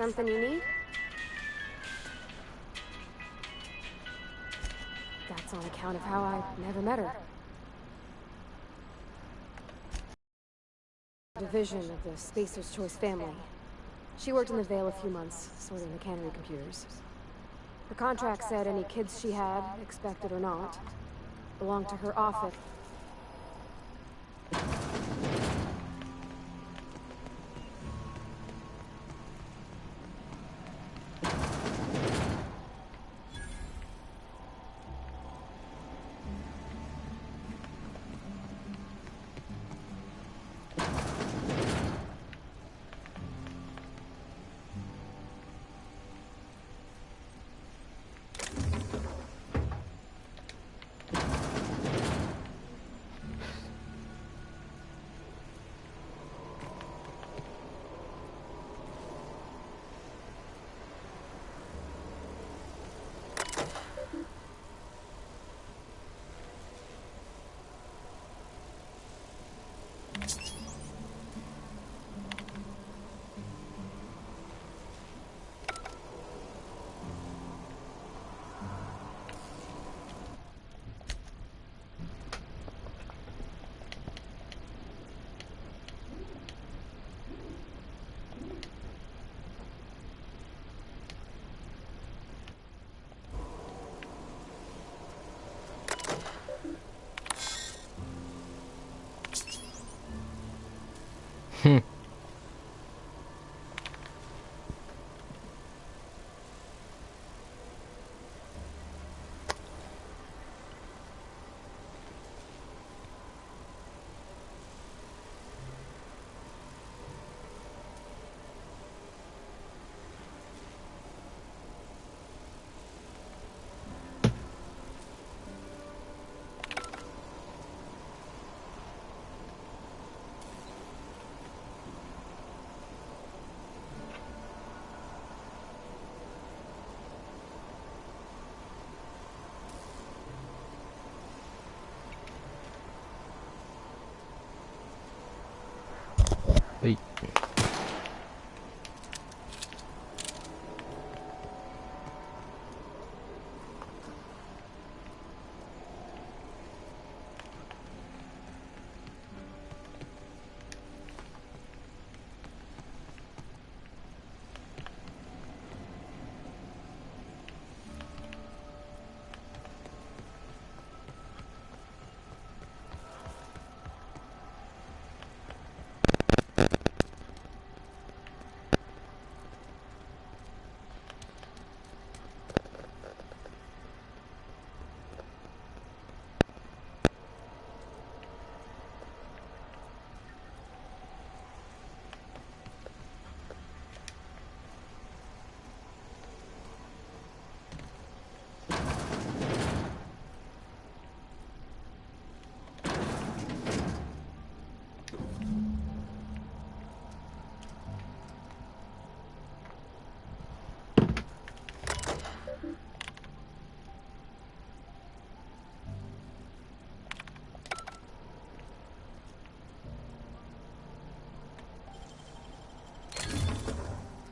Something you need? That's on account of how I never met her. Division of the Spacer's Choice family. She worked in the Vale a few months, sorting the cannery computers. Her contract said any kids she had, expected or not, belonged to her office. Wait.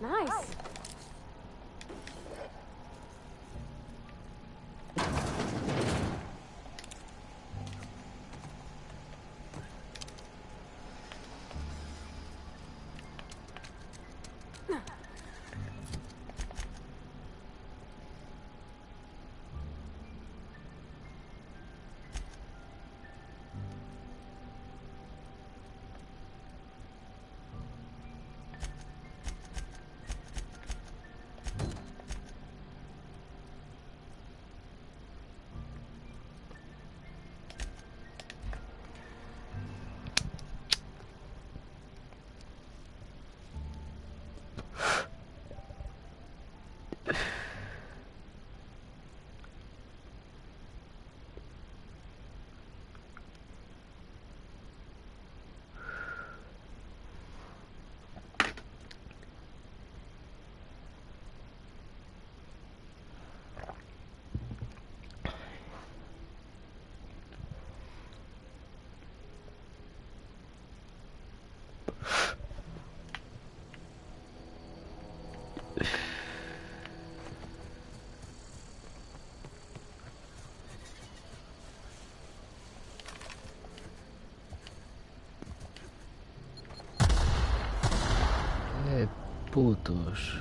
Nice. putos.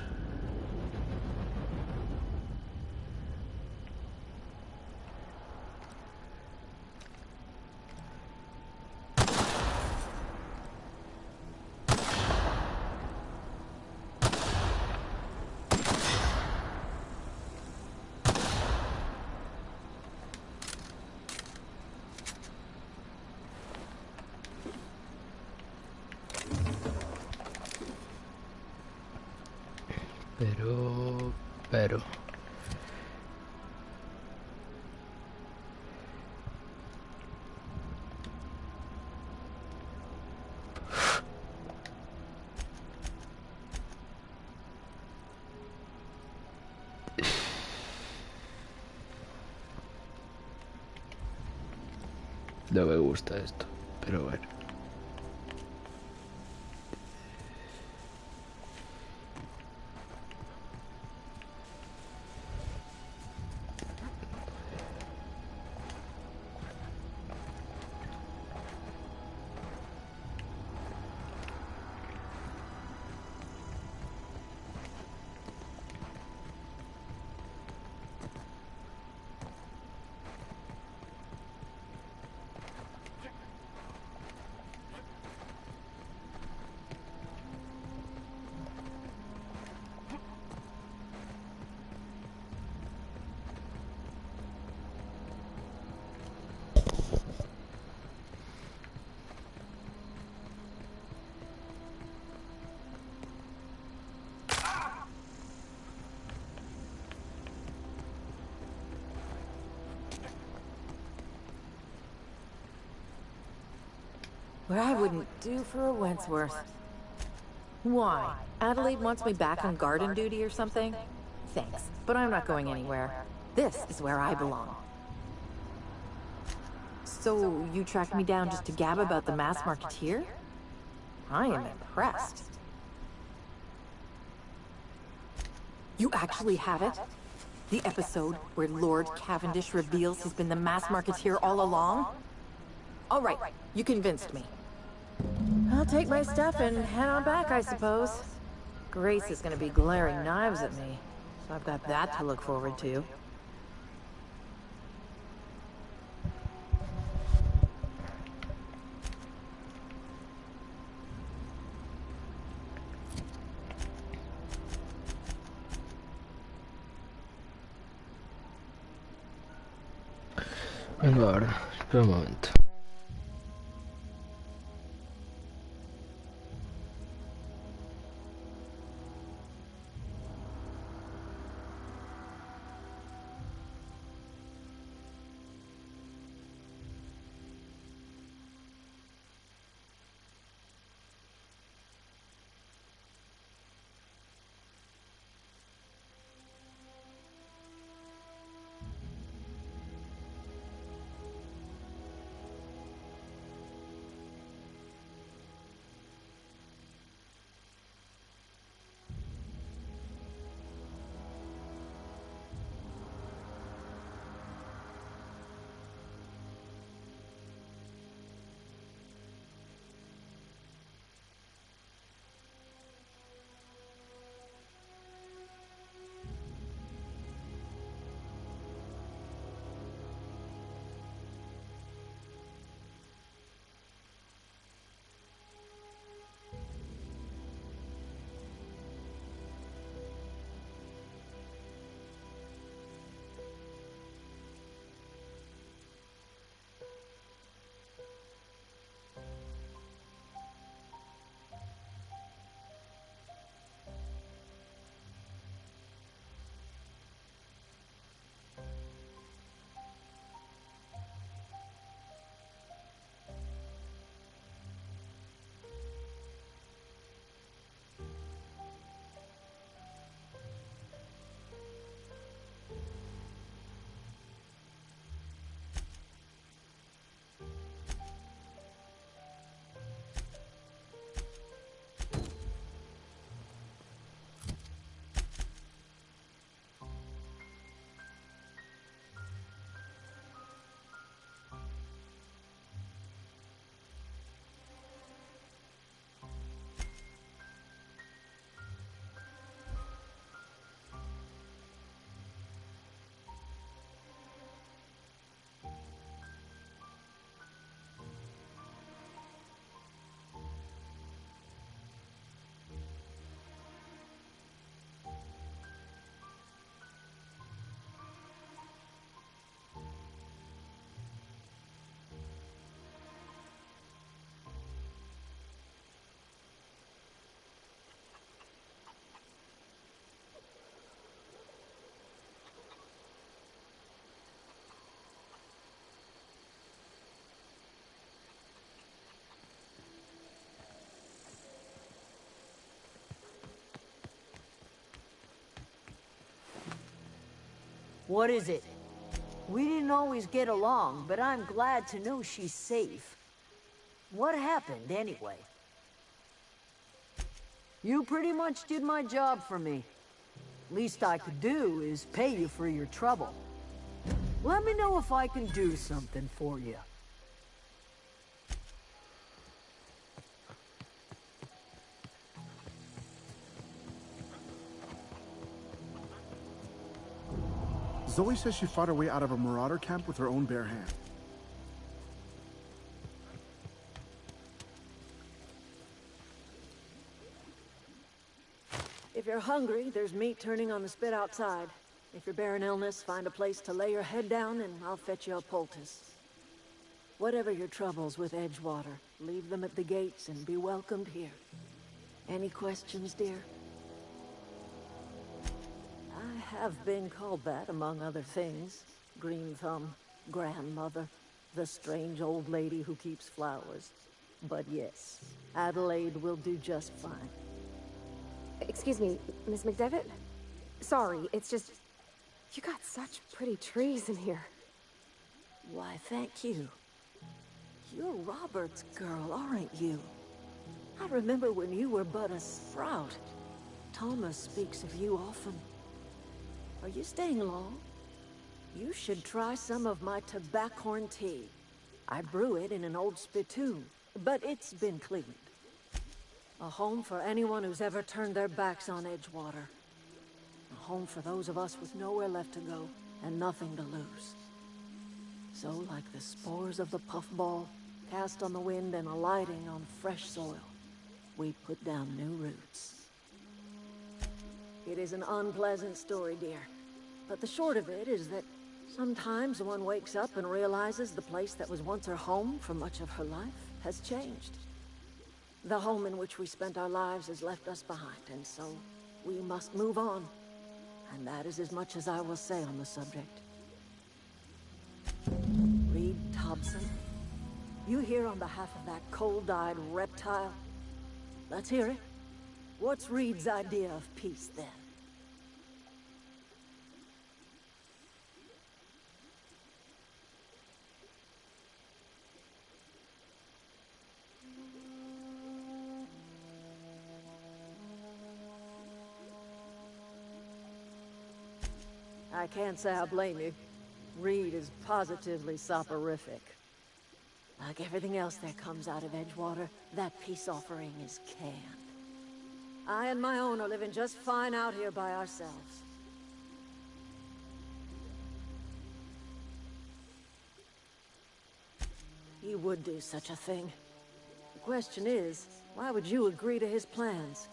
Pero... No me gusta esto, pero bueno. What I wouldn't do for a Wentworth. Why? Adelaide wants me back on garden duty or something? Thanks, but I'm not going anywhere. This is where I belong. So, you tracked me down just to gab about the Mass Marketeer? I am impressed. You actually have it? The episode where Lord Cavendish reveals he's been the Mass Marketeer all along? All right, you convinced me. I'll take my stuff and head on back, I suppose. Grace is gonna be glaring knives at me, so I've got that to look forward to. Vengo ahora, espera un momento. What is it? We didn't always get along, but I'm glad to know she's safe. What happened, anyway? You pretty much did my job for me. Least I could do is pay you for your trouble. Let me know if I can do something for you. Zoe says she fought her way out of a marauder camp with her own bare hand. If you're hungry, there's meat turning on the spit outside. If you're bearing illness, find a place to lay your head down and I'll fetch you a poultice. Whatever your troubles with Edgewater, leave them at the gates and be welcomed here. Any questions, dear? I have been called that, among other things. Green Thumb, grandmother, the strange old lady who keeps flowers. But yes, Adelaide will do just fine. Excuse me, Miss McDevitt? Sorry, it's just... You got such pretty trees in here. Why, thank you. You're Robert's girl, aren't you? I remember when you were but a sprout. Thomas speaks of you often. Are you staying long? You should try some of my tobaccorn tea. I brew it in an old spittoon, but it's been cleaned. A home for anyone who's ever turned their backs on Edgewater. A home for those of us with nowhere left to go and nothing to lose. So, like the spores of the puffball, cast on the wind and alighting on fresh soil, we put down new roots. It is an unpleasant story, dear. But the short of it is that sometimes one wakes up and realizes the place that was once her home for much of her life has changed. The home in which we spent our lives has left us behind, and so we must move on. And that is as much as I will say on the subject. Reed Thompson, you here on behalf of that cold-eyed reptile? Let's hear it. What's Reed's idea of peace, then? I can't say I blame you. Reed is positively soporific. Like everything else that comes out of Edgewater, that peace offering is canned. I and my own are living just fine out here by ourselves. He would do such a thing. The question is, why would you agree to his plans?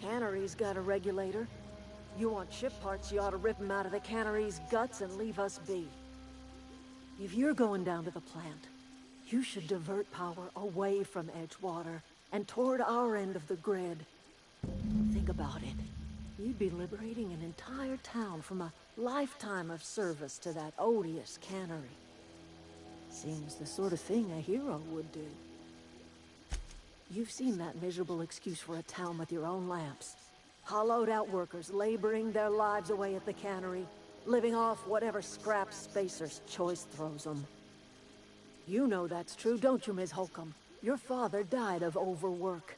Cannery's got a regulator. You want ship parts, you ought to rip them out of the cannery's guts and leave us be. If you're going down to the plant, you should divert power away from Edgewater and toward our end of the grid. Think about it. You'd be liberating an entire town from a lifetime of service to that odious cannery. Seems the sort of thing a hero would do. You've seen that miserable excuse for a town with your own lamps. Hollowed out workers laboring their lives away at the cannery, living off whatever scraps Spacer's Choice throws them. You know that's true, don't you, Ms. Holcomb? Your father died of overwork.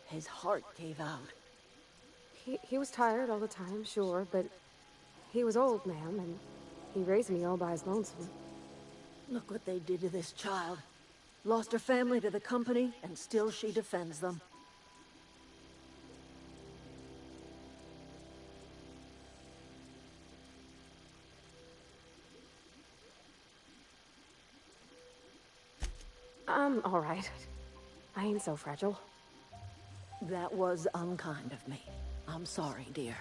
His heart gave out. He was tired all the time, sure, but he was old, ma'am, and he raised me all by his lonesome. Look what they did to this child. Lost her family to the company, and still she defends them. I'm all right. I ain't so fragile. That was unkind of me. I'm sorry, dear.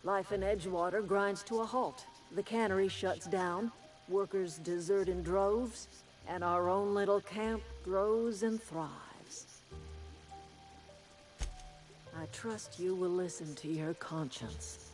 Life in Edgewater grinds to a halt. The cannery shuts down, workers desert in droves, and our own little camp grows and thrives. I trust you will listen to your conscience.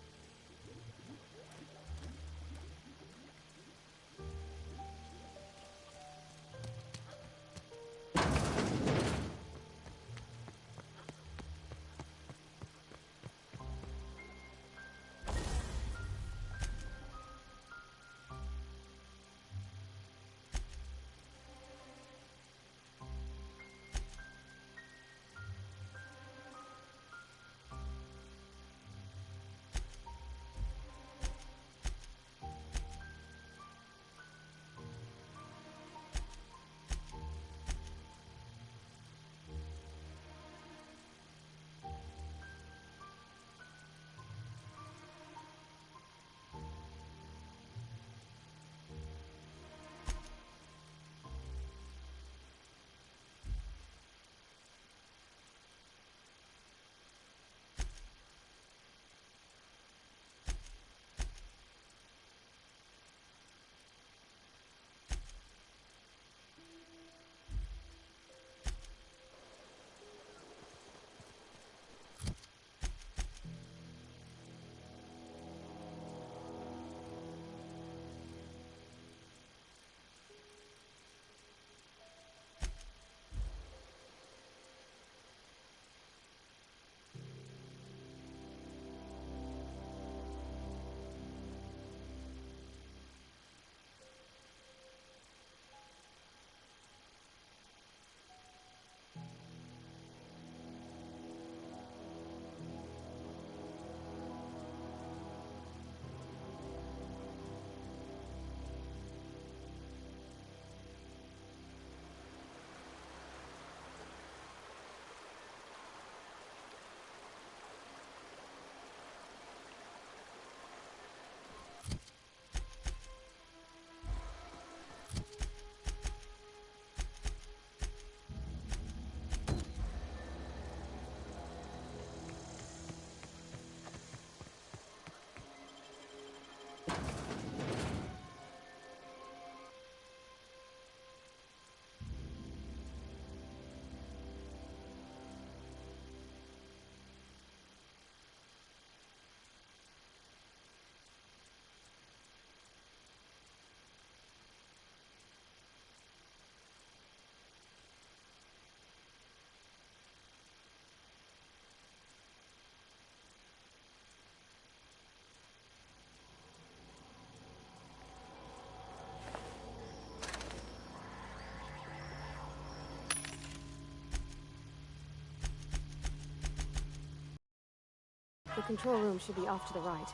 control room should be off to the right.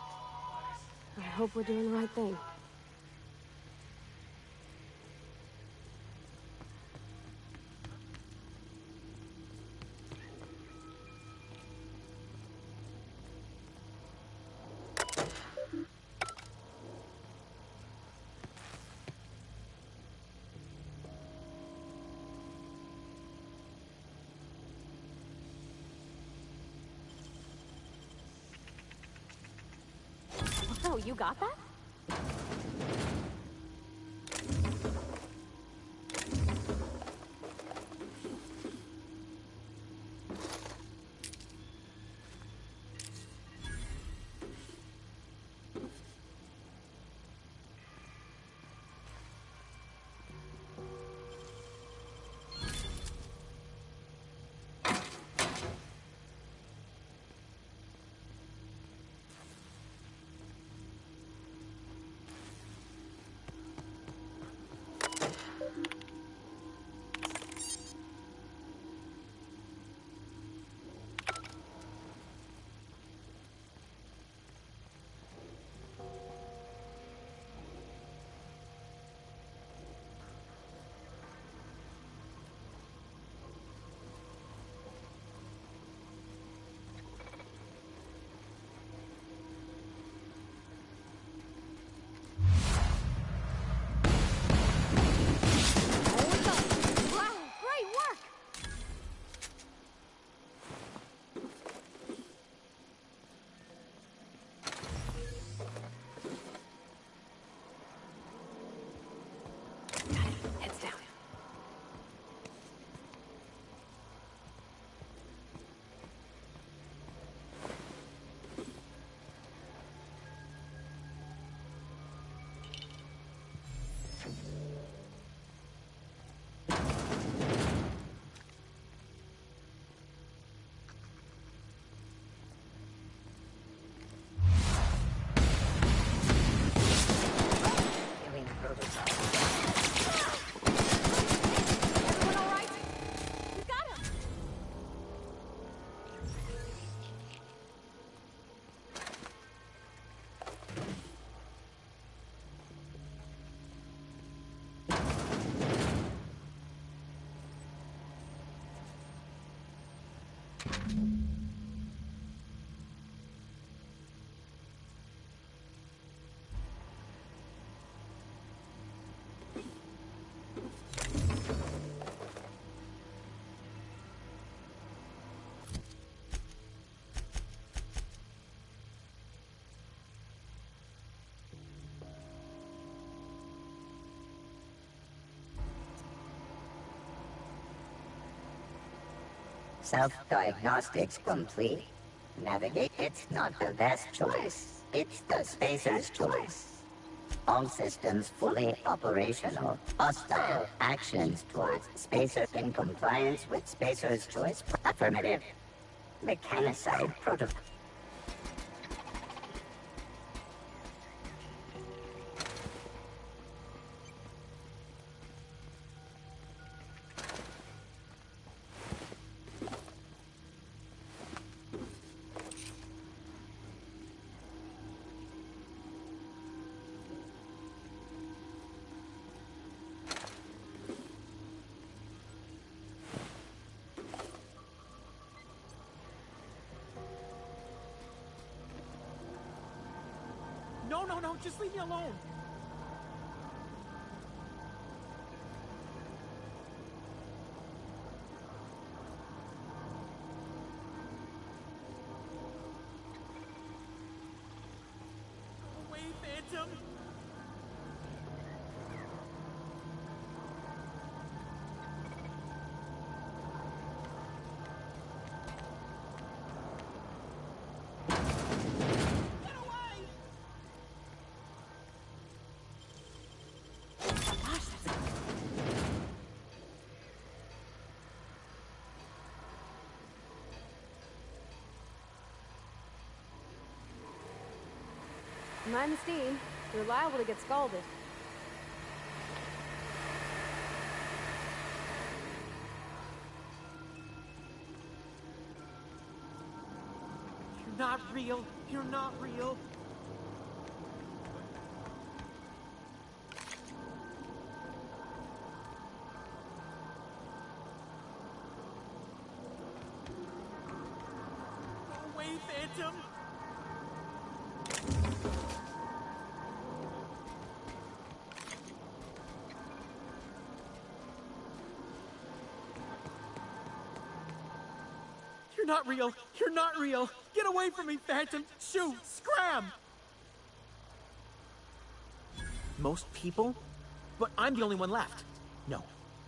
I hope we're doing the right thing. Oh, you got that? Self-diagnostics complete. Navigate. It's not the best choice. It's the Spacer's choice. All systems fully operational. Hostile actions towards Spacer in compliance with Spacer's choice. Affirmative. Mechanicide protocol. No, just leave me alone. Go away, Phantom. Mind the steam. You're liable to get scalded. You're not real. real. You're not real. Go away, Phantom. You're not real. You're not real. Get away from me, Phantom. Shoot. Scram. Most people? But I'm the only one left. No.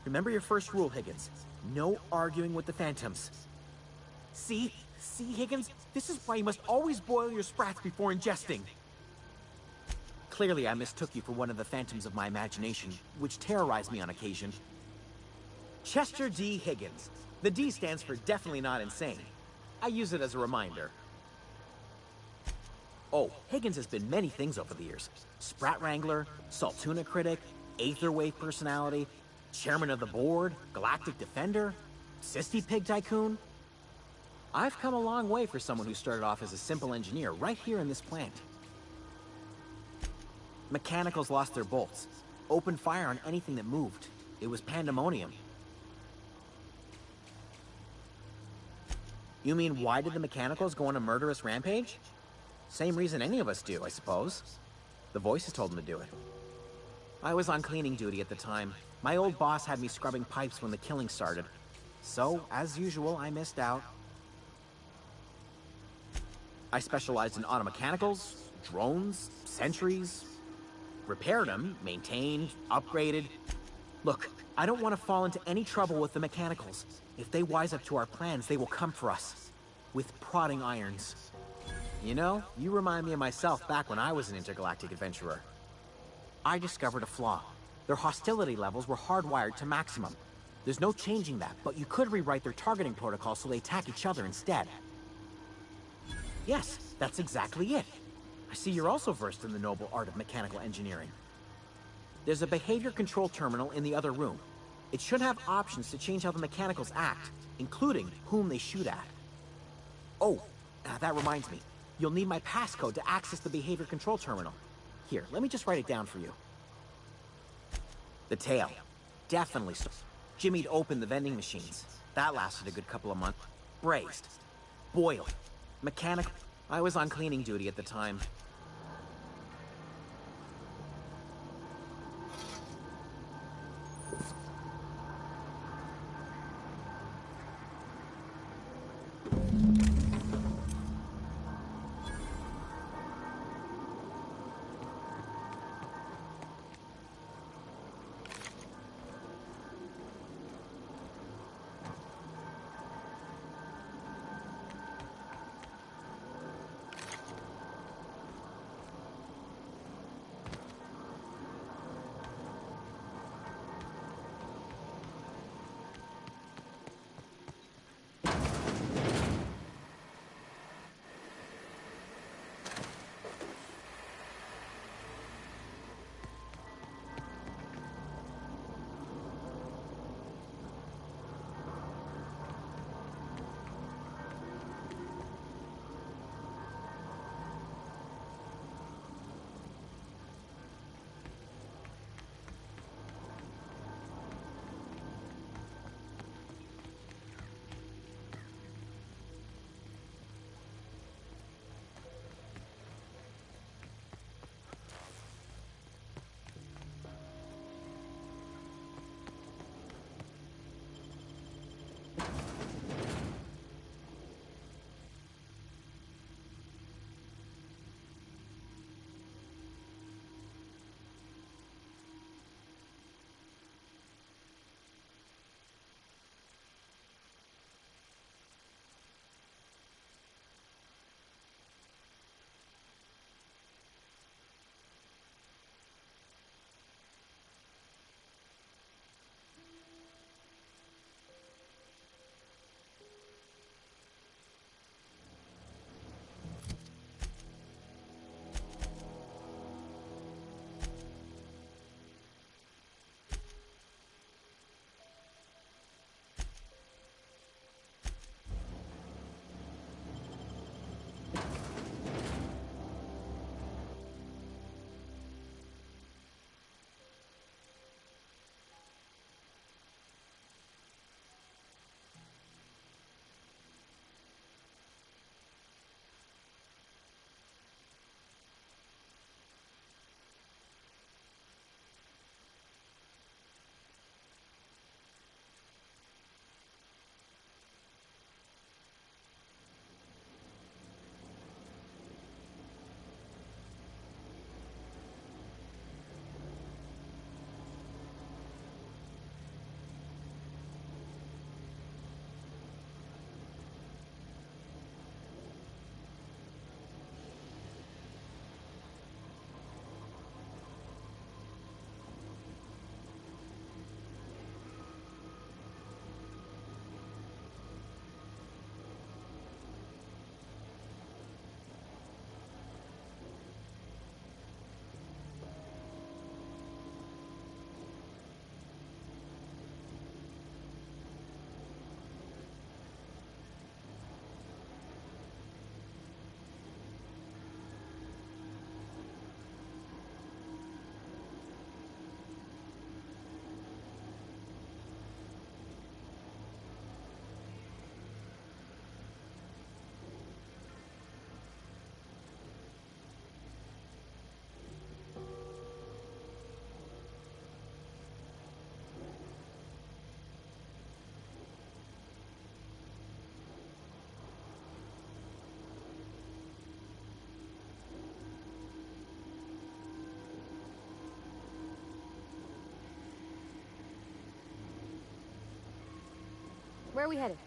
Remember your first rule, Higgins. No arguing with the Phantoms. See? See, Higgins? This is why you must always boil your sprats before ingesting. Clearly, I mistook you for one of the Phantoms of my imagination, which terrorized me on occasion. Chester D. Higgins. The D stands for definitely not insane. I use it as a reminder. Oh, Higgins has been many things over the years. Sprat Wrangler, Saltuna Critic, Aetherwave Personality, Chairman of the Board, Galactic Defender, Sisty Pig Tycoon. I've come a long way for someone who started off as a simple engineer right here in this plant. Mechanicals lost their bolts. Opened fire on anything that moved. It was pandemonium. You mean, why did the Mechanicals go on a murderous rampage? Same reason any of us do, I suppose. The voices told them to do it. I was on cleaning duty at the time. My old boss had me scrubbing pipes when the killing started. So, as usual, I missed out. I specialized in automechanicals, drones, sentries. Repaired them, maintained, upgraded. Look, I don't want to fall into any trouble with the Mechanicals. If they wise up to our plans, they will come for us. With prodding irons. You know, you remind me of myself back when I was an intergalactic adventurer. I discovered a flaw. Their hostility levels were hardwired to maximum. There's no changing that, but you could rewrite their targeting protocol so they attack each other instead. Yes, that's exactly it. I see you're also versed in the noble art of mechanical engineering. There's a behavior control terminal in the other room. It should have options to change how the Mechanicals act, including whom they shoot at. Oh, that reminds me. You'll need my passcode to access the behavior control terminal. Here, let me just write it down for you. The tail. Definitely. Jimmy'd opened the vending machines. That lasted a good couple of months. Braised. Boiled. Mechanical. I was on cleaning duty at the time. Where are we headed?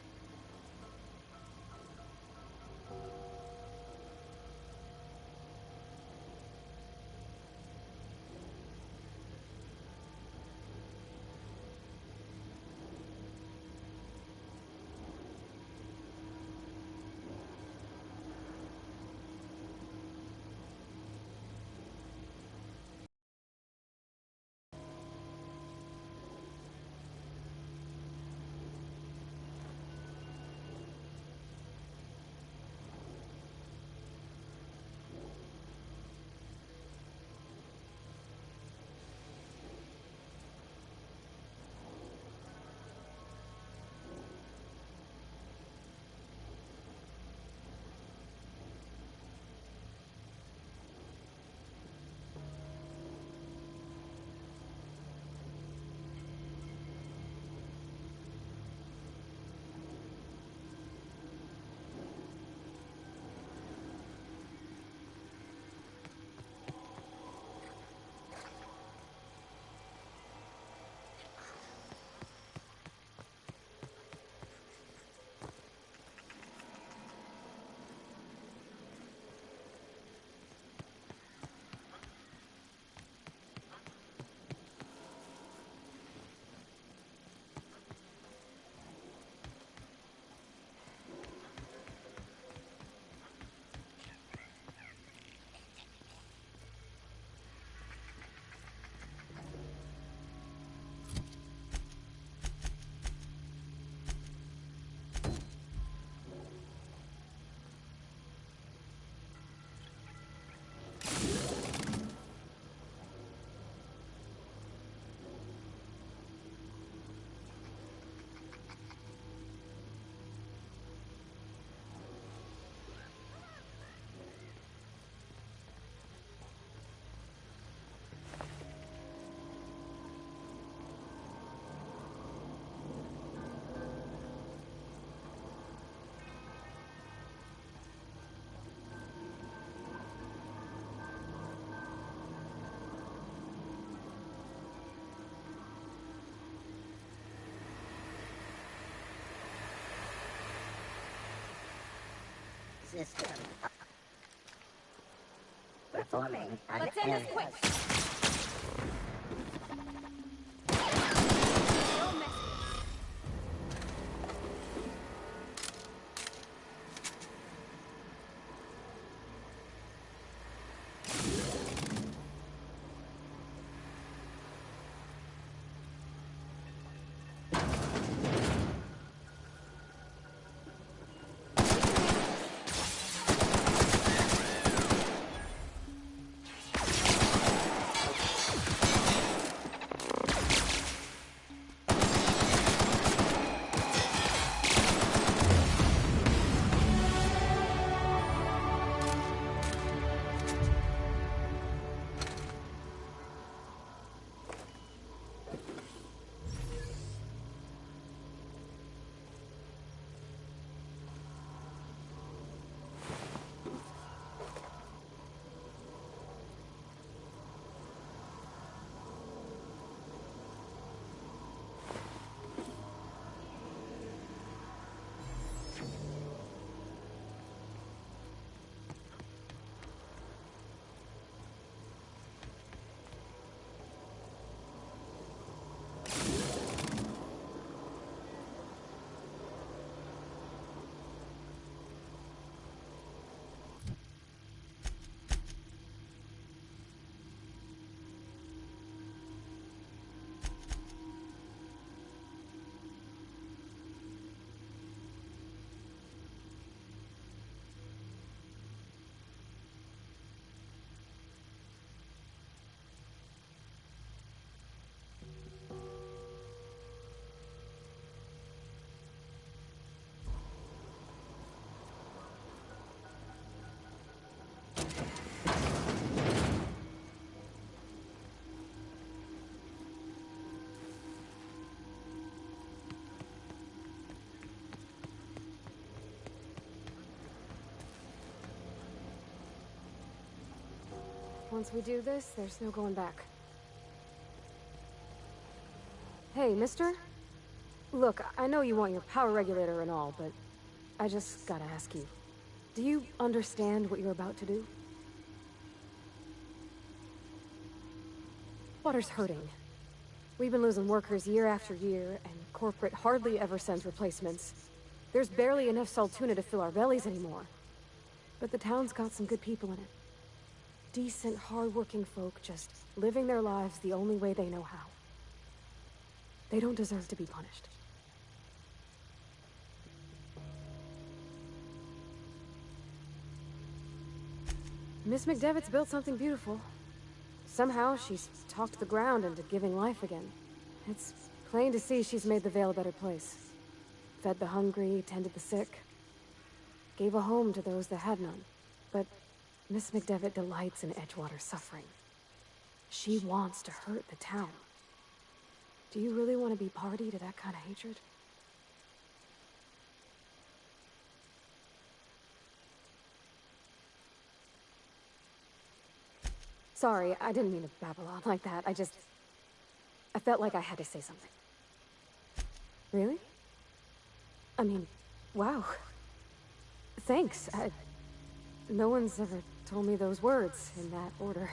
System. Performing an Let's end this quick. Once we do this, there's no going back. Hey, mister? Look, I know you want your power regulator and all, but I just gotta ask you. Do you understand what you're about to do? Water's hurting. We've been losing workers year after year, and corporate hardly ever sends replacements. There's barely enough Saltuna to fill our bellies anymore. But the town's got some good people in it. Decent, hard-working folk just living their lives the only way they know how. They don't deserve to be punished. Miss McDevitt's built something beautiful. Somehow, she's talked the ground into giving life again. It's plain to see she's made the Vale a better place. Fed the hungry, tended the sick. Gave a home to those that had none. But Miss McDevitt delights in Edgewater's suffering. She wants to hurt the town. Do you really want to be party to that kind of hatred? Sorry, I didn't mean to babble on like that. I felt like I had to say something. Really? I mean, wow. Thanks. No one's ever told me those words in that order.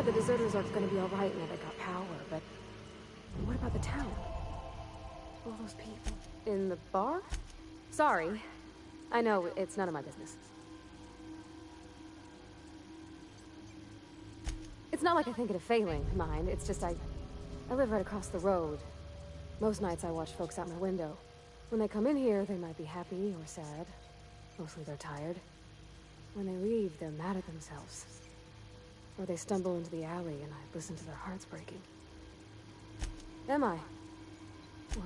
The deserters are gonna be alright now they got power, but what about the town? All those people. In the bar? Sorry. I know, it's none of my business. It's not like I think it a failing, mind. It's just I live right across the road. Most nights I watch folks out my window. When they come in here, they might be happy or sad. Mostly they're tired. When they leave, they're mad at themselves. Or they stumble into the alley and I listen to their hearts breaking. Am I? Or...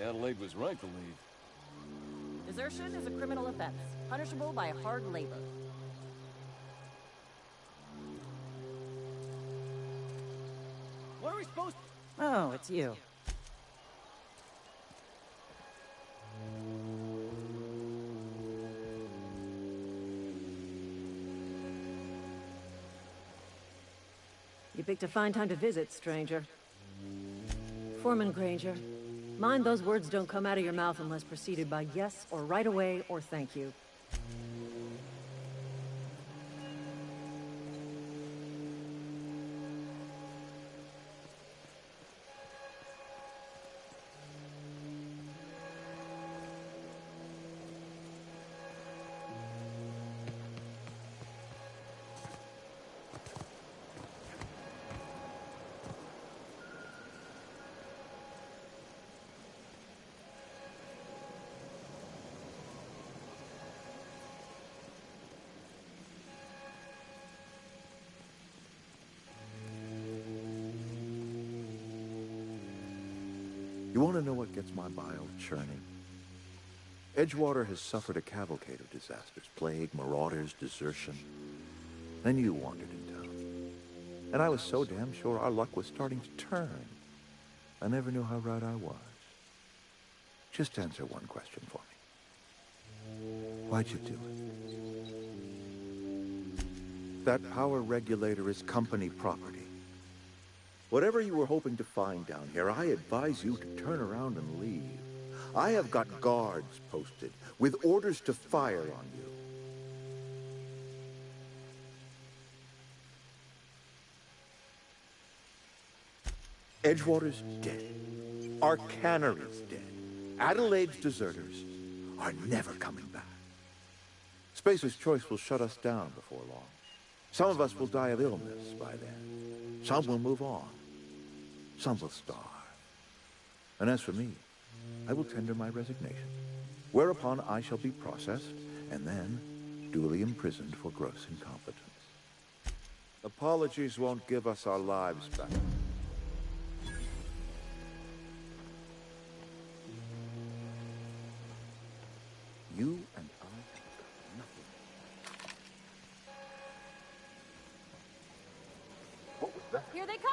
Maybe Adelaide was right to leave. Desertion is a criminal offense, punishable by hard labor. What are we supposed to... Oh, it's you. You picked a fine time to visit, stranger. Foreman Granger, mind those words don't come out of your mouth unless preceded by yes or right away or thank you. You want to know what gets my bile churning? Edgewater has suffered a cavalcade of disasters. Plague, marauders, desertion. Then you wandered in town. And I was so damn sure our luck was starting to turn. I never knew how right I was. Just answer one question for me. Why'd you do it? That power regulator is company property. Whatever you were hoping to find down here, I advise you to turn around and leave. I have got guards posted with orders to fire on you. Edgewater's dead. Our cannery's dead. Adelaide's deserters are never coming back. Spacer's Choice will shut us down before long. Some of us will die of illness by then. Some will move on. Some will starve. And as for me, I will tender my resignation, whereupon I shall be processed and then duly imprisoned for gross incompetence. Apologies won't give us our lives back. You and I have got nothing. What was that? Here they come!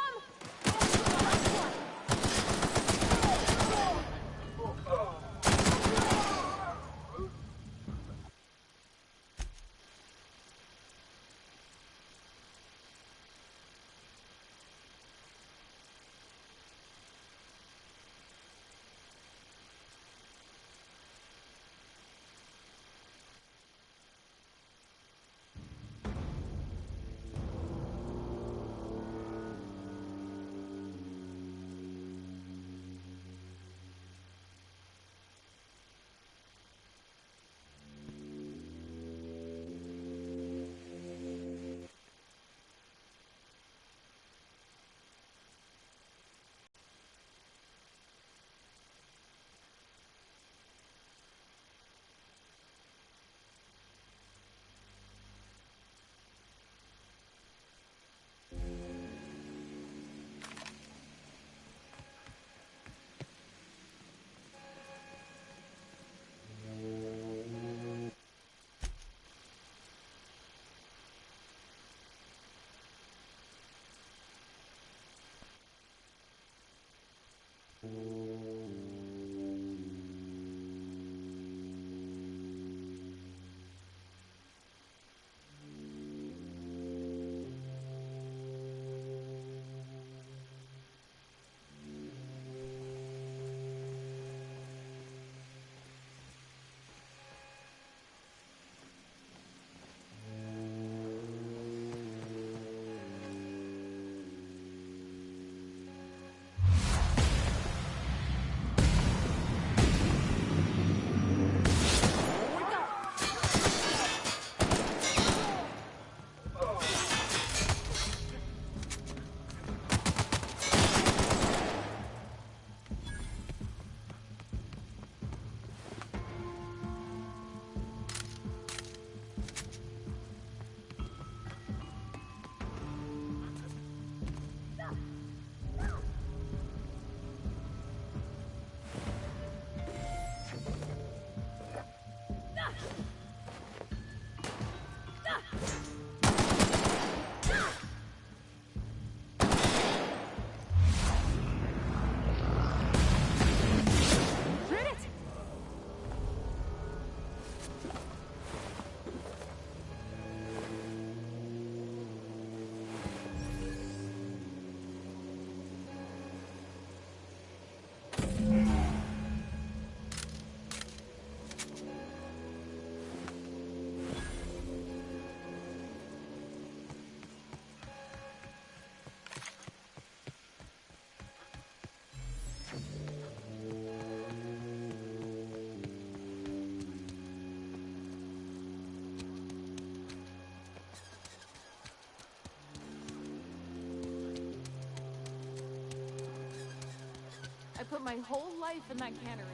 put my whole life in that cannery.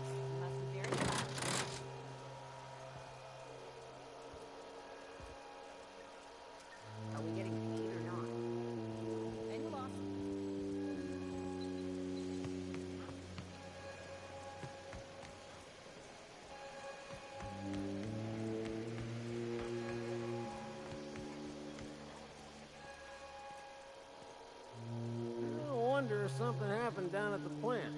You must be very proud. Are we getting paid or not? Any loss? I wonder if something happened down at the plant.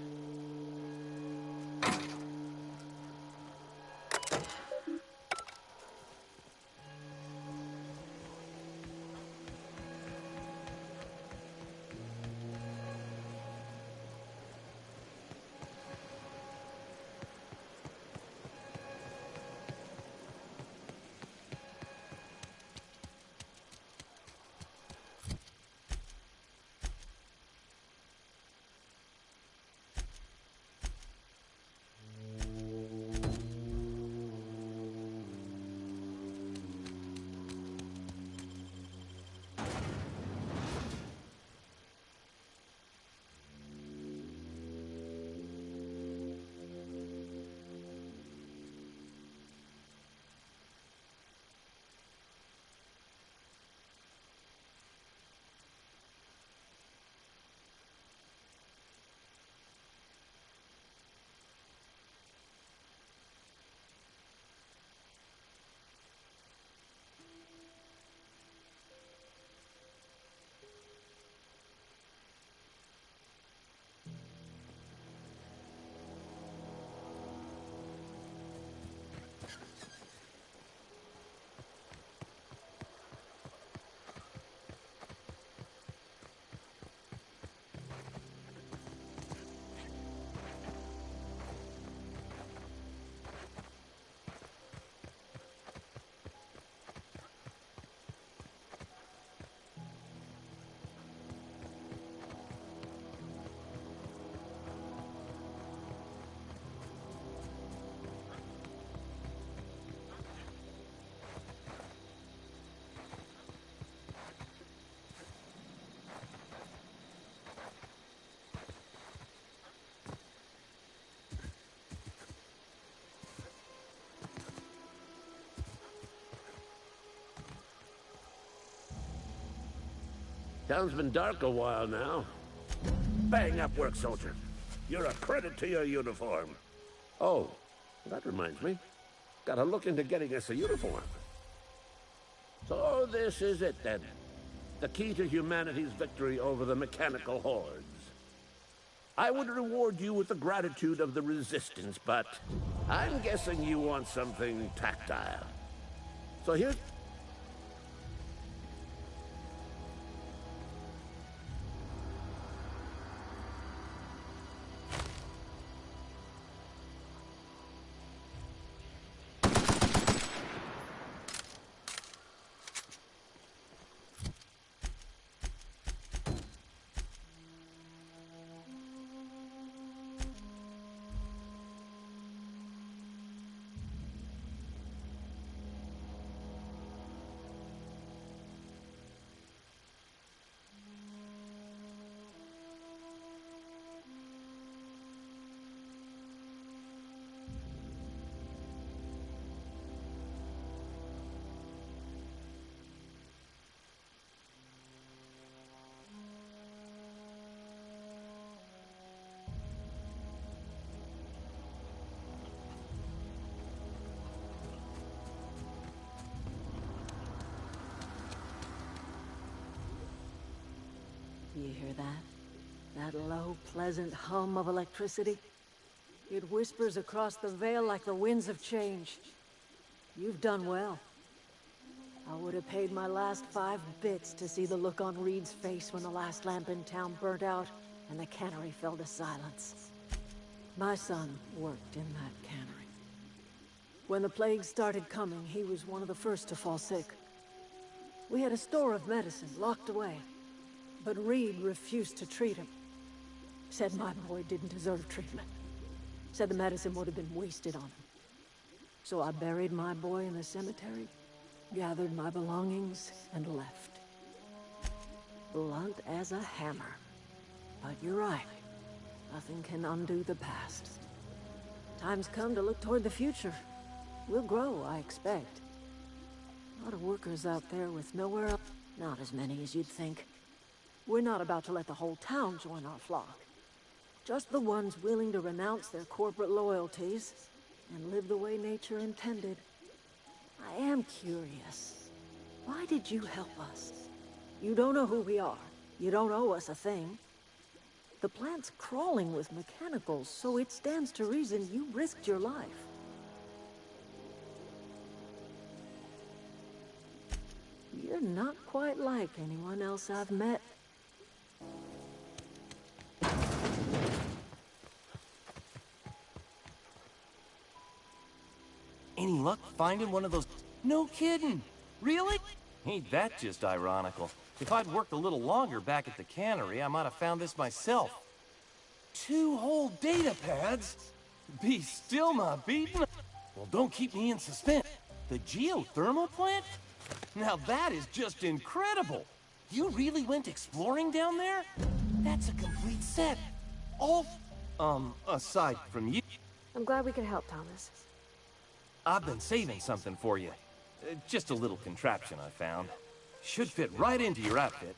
Town's been dark a while now. Bang up work, soldier. You're a credit to your uniform. Oh, that reminds me. Gotta look into getting us a uniform. So this is it then. The key to humanity's victory over the mechanical hordes. I would reward you with the gratitude of the Resistance, but I'm guessing you want something tactile. So here's... You hear that? That low, pleasant hum of electricity? It whispers across the Vale like the winds of change. You've done well. I would have paid my last 5 bits to see the look on Reed's face when the last lamp in town burnt out and the cannery fell to silence. My son worked in that cannery. When the plague started coming, he was one of the first to fall sick. We had a store of medicine locked away, but Reed refused to treat him. Said my boy didn't deserve treatment. Said the medicine would have been wasted on him. So I buried my boy in the cemetery, gathered my belongings, and left. Blunt as a hammer. But you're right. Nothing can undo the past. Time's come to look toward the future. We'll grow, I expect. A lot of workers out there with nowhere else. Not as many as you'd think. We're not about to let the whole town join our flock. Just the ones willing to renounce their corporate loyalties and live the way nature intended. I am curious. Why did you help us? You don't know who we are. You don't owe us a thing. The plant's crawling with mechanicals, so it stands to reason you risked your life. You're not quite like anyone else I've met. Any luck finding one of those? No kidding. Really? Ain't that just ironical? If I'd worked a little longer back at the cannery, I might have found this myself. 2 whole data pads? Be still my beating. Well, don't keep me in suspense. The geothermal plant? Now that is just incredible. You really went exploring down there? That's a complete set. All, aside from you. I'm glad we could help, Thomas. I've been saving something for you. Just a little contraption I found. Should fit right into your outfit.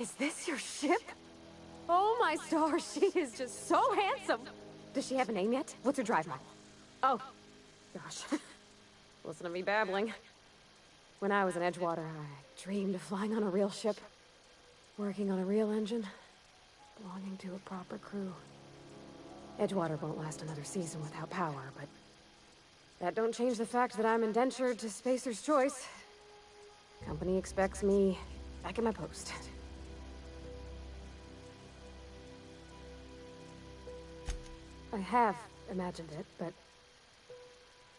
Is this your ship? Oh my stars, she is just so handsome. Does she have a name yet? What's her drive model? Oh, gosh. Listen to me babbling. When I was in Edgewater, I dreamed of flying on a real ship, working on a real engine, belonging to a proper crew. Edgewater won't last another season without power, but that don't change the fact that I'm indentured to Spacer's Choice. Company expects me back at my post. I have imagined it, but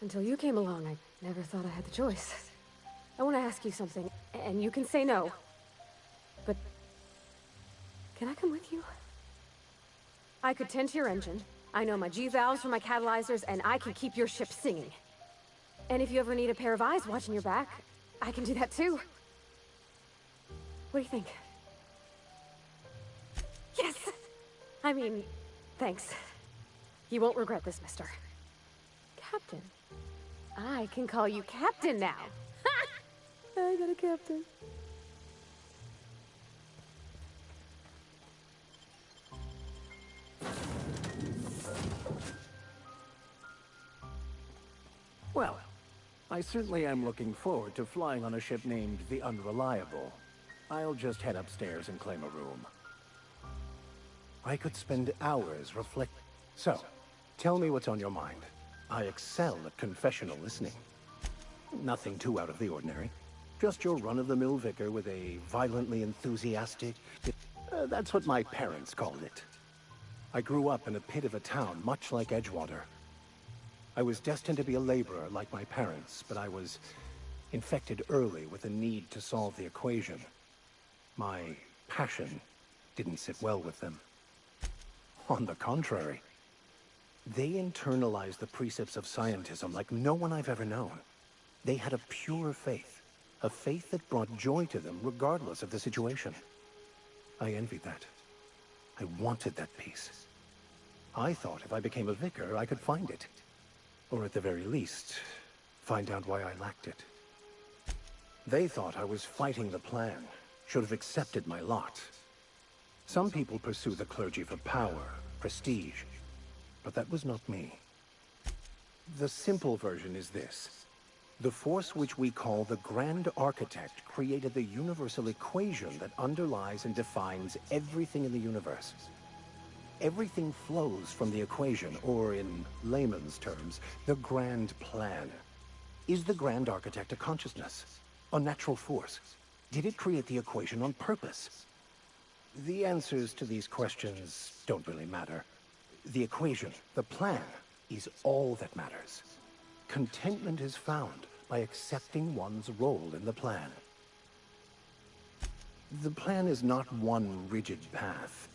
until you came along, I never thought I had the choice. I want to ask you something, and you can say no, but can I come with you? I could tend to your engine. I know my G-valves for my catalyzers, and I can keep your ship singing. And if you ever need a pair of eyes watching your back, I can do that too. What do you think? Yes! I mean, thanks. You won't regret this, mister. Captain. I can call you Captain now. I got a captain. Well, I certainly am looking forward to flying on a ship named the Unreliable. I'll just head upstairs and claim a room. I could spend hours reflecting. So, tell me what's on your mind. I excel at confessional listening. Nothing too out of the ordinary. Just your run-of-the-mill vicar with a violently enthusiastic... that's what my parents called it. I grew up in a pit of a town much like Edgewater. I was destined to be a laborer like my parents, but I was infected early with a need to solve the equation. My passion didn't sit well with them. On the contrary, they internalized the precepts of scientism like no one I've ever known. They had a pure faith, a faith that brought joy to them regardless of the situation. I envied that. I wanted that peace. I thought if I became a vicar, I could find it. Or at the very least, find out why I lacked it. They thought I was fighting the plan, should have accepted my lot. Some people pursue the clergy for power, prestige, but that was not me. The simple version is this. The force which we call the Grand Architect created the universal equation that underlies and defines everything in the universe. Everything flows from the equation, or in layman's terms, the grand plan. Is the Grand Architect a consciousness? A natural force? Did it create the equation on purpose? The answers to these questions don't really matter. The equation, the plan, is all that matters. Contentment is found by accepting one's role in the plan. The plan is not one rigid path.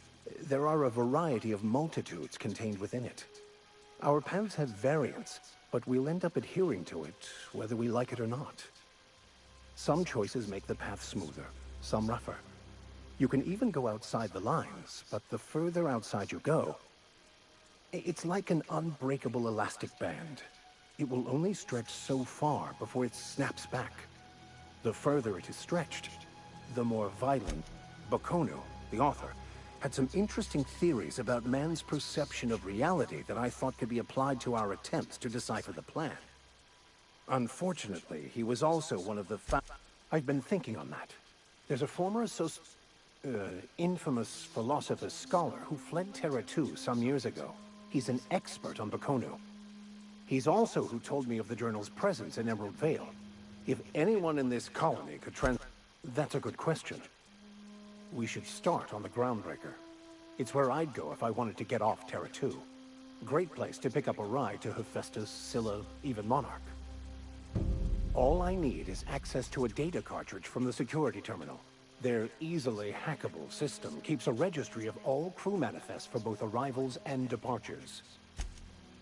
There are a variety of multitudes contained within it. Our paths have variance, but we'll end up adhering to it, whether we like it or not. Some choices make the path smoother, some rougher. You can even go outside the lines, but the further outside you go, it's like an unbreakable elastic band. It will only stretch so far before it snaps back. The further it is stretched, the more violent. Bakono, the author, had some interesting theories about man's perception of reality that I thought could be applied to our attempts to decipher the plan. Unfortunately, he was also one of the I've been thinking on that. There's a former infamous philosopher scholar who fled Terra 2 some years ago. He's an expert on Bakono. He's also who told me of the journal's presence in Emerald Vale. If anyone in this colony could That's a good question. We should start on the Groundbreaker. It's where I'd go if I wanted to get off Terra 2. Great place to pick up a ride to Hephaestus, Scylla, even Monarch. All I need is access to a data cartridge from the security terminal. Their easily hackable system keeps a registry of all crew manifests for both arrivals and departures.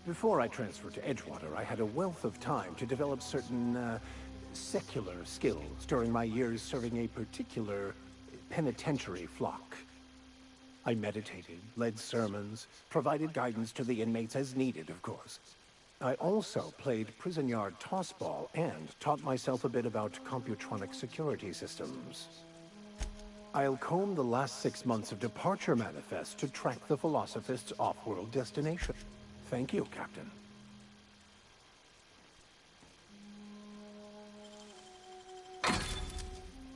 Before I transferred to Edgewater, I had a wealth of time to develop certain, secular skills during my years serving a particular penitentiary flock. I meditated, led sermons, provided guidance to the inmates as needed, of course. I also played prison yard tossball and taught myself a bit about computronic security systems. I'll comb the last 6 months of departure manifest to track the Philosophist's off-world destination. Thank you, Captain.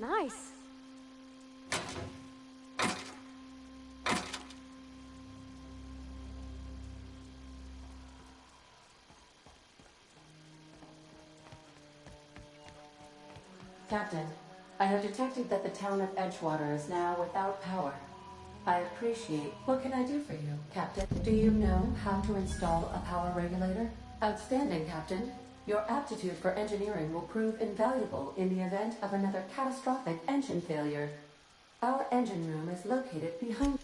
Nice. Captain, I have detected that the town of Edgewater is now without power. I appreciate... What can I do for you, Captain? Do you know how to install a power regulator? Outstanding, Captain. Your aptitude for engineering will prove invaluable in the event of another catastrophic engine failure. Our engine room is located behind...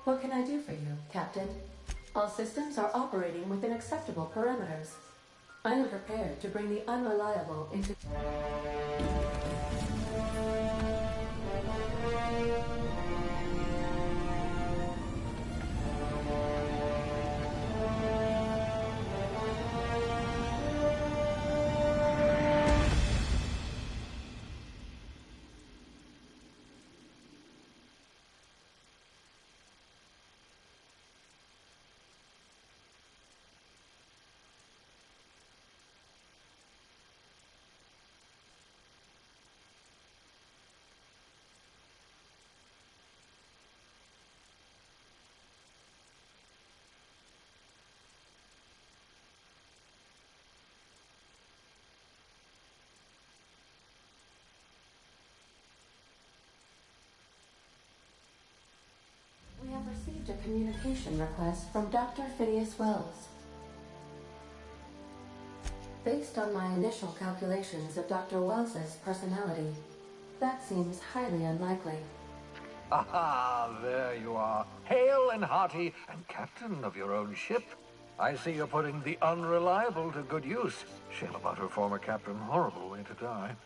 What can I do for you, Captain? All systems are operating within acceptable parameters. I am prepared to bring the unreliable into... We have received a communication request from Dr. Phineas Wells. Based on my initial calculations of Dr. Wells's personality, that seems highly unlikely. Ah, there you are. Hale and hearty, and captain of your own ship. I see you're putting the unreliable to good use. Shame about her former captain. Horrible way to die.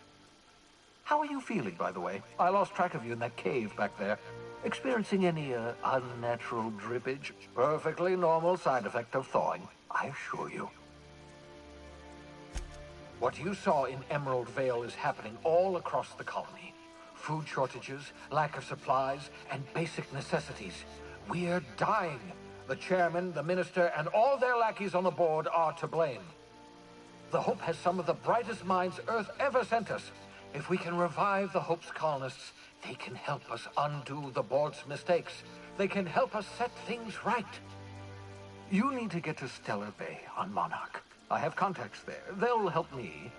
How are you feeling, by the way? I lost track of you in that cave back there. Experiencing any, unnatural drippage? Perfectly normal side effect of thawing, I assure you. What you saw in Emerald Vale is happening all across the colony. Food shortages, lack of supplies, and basic necessities. We're dying. The chairman, the minister, and all their lackeys on the board are to blame. The Hope has some of the brightest minds Earth ever sent us. If we can revive the Hope's colonists, they can help us undo the board's mistakes. They can help us set things right. You need to get to Stellar Bay on Monarch. I have contacts there. They'll help me,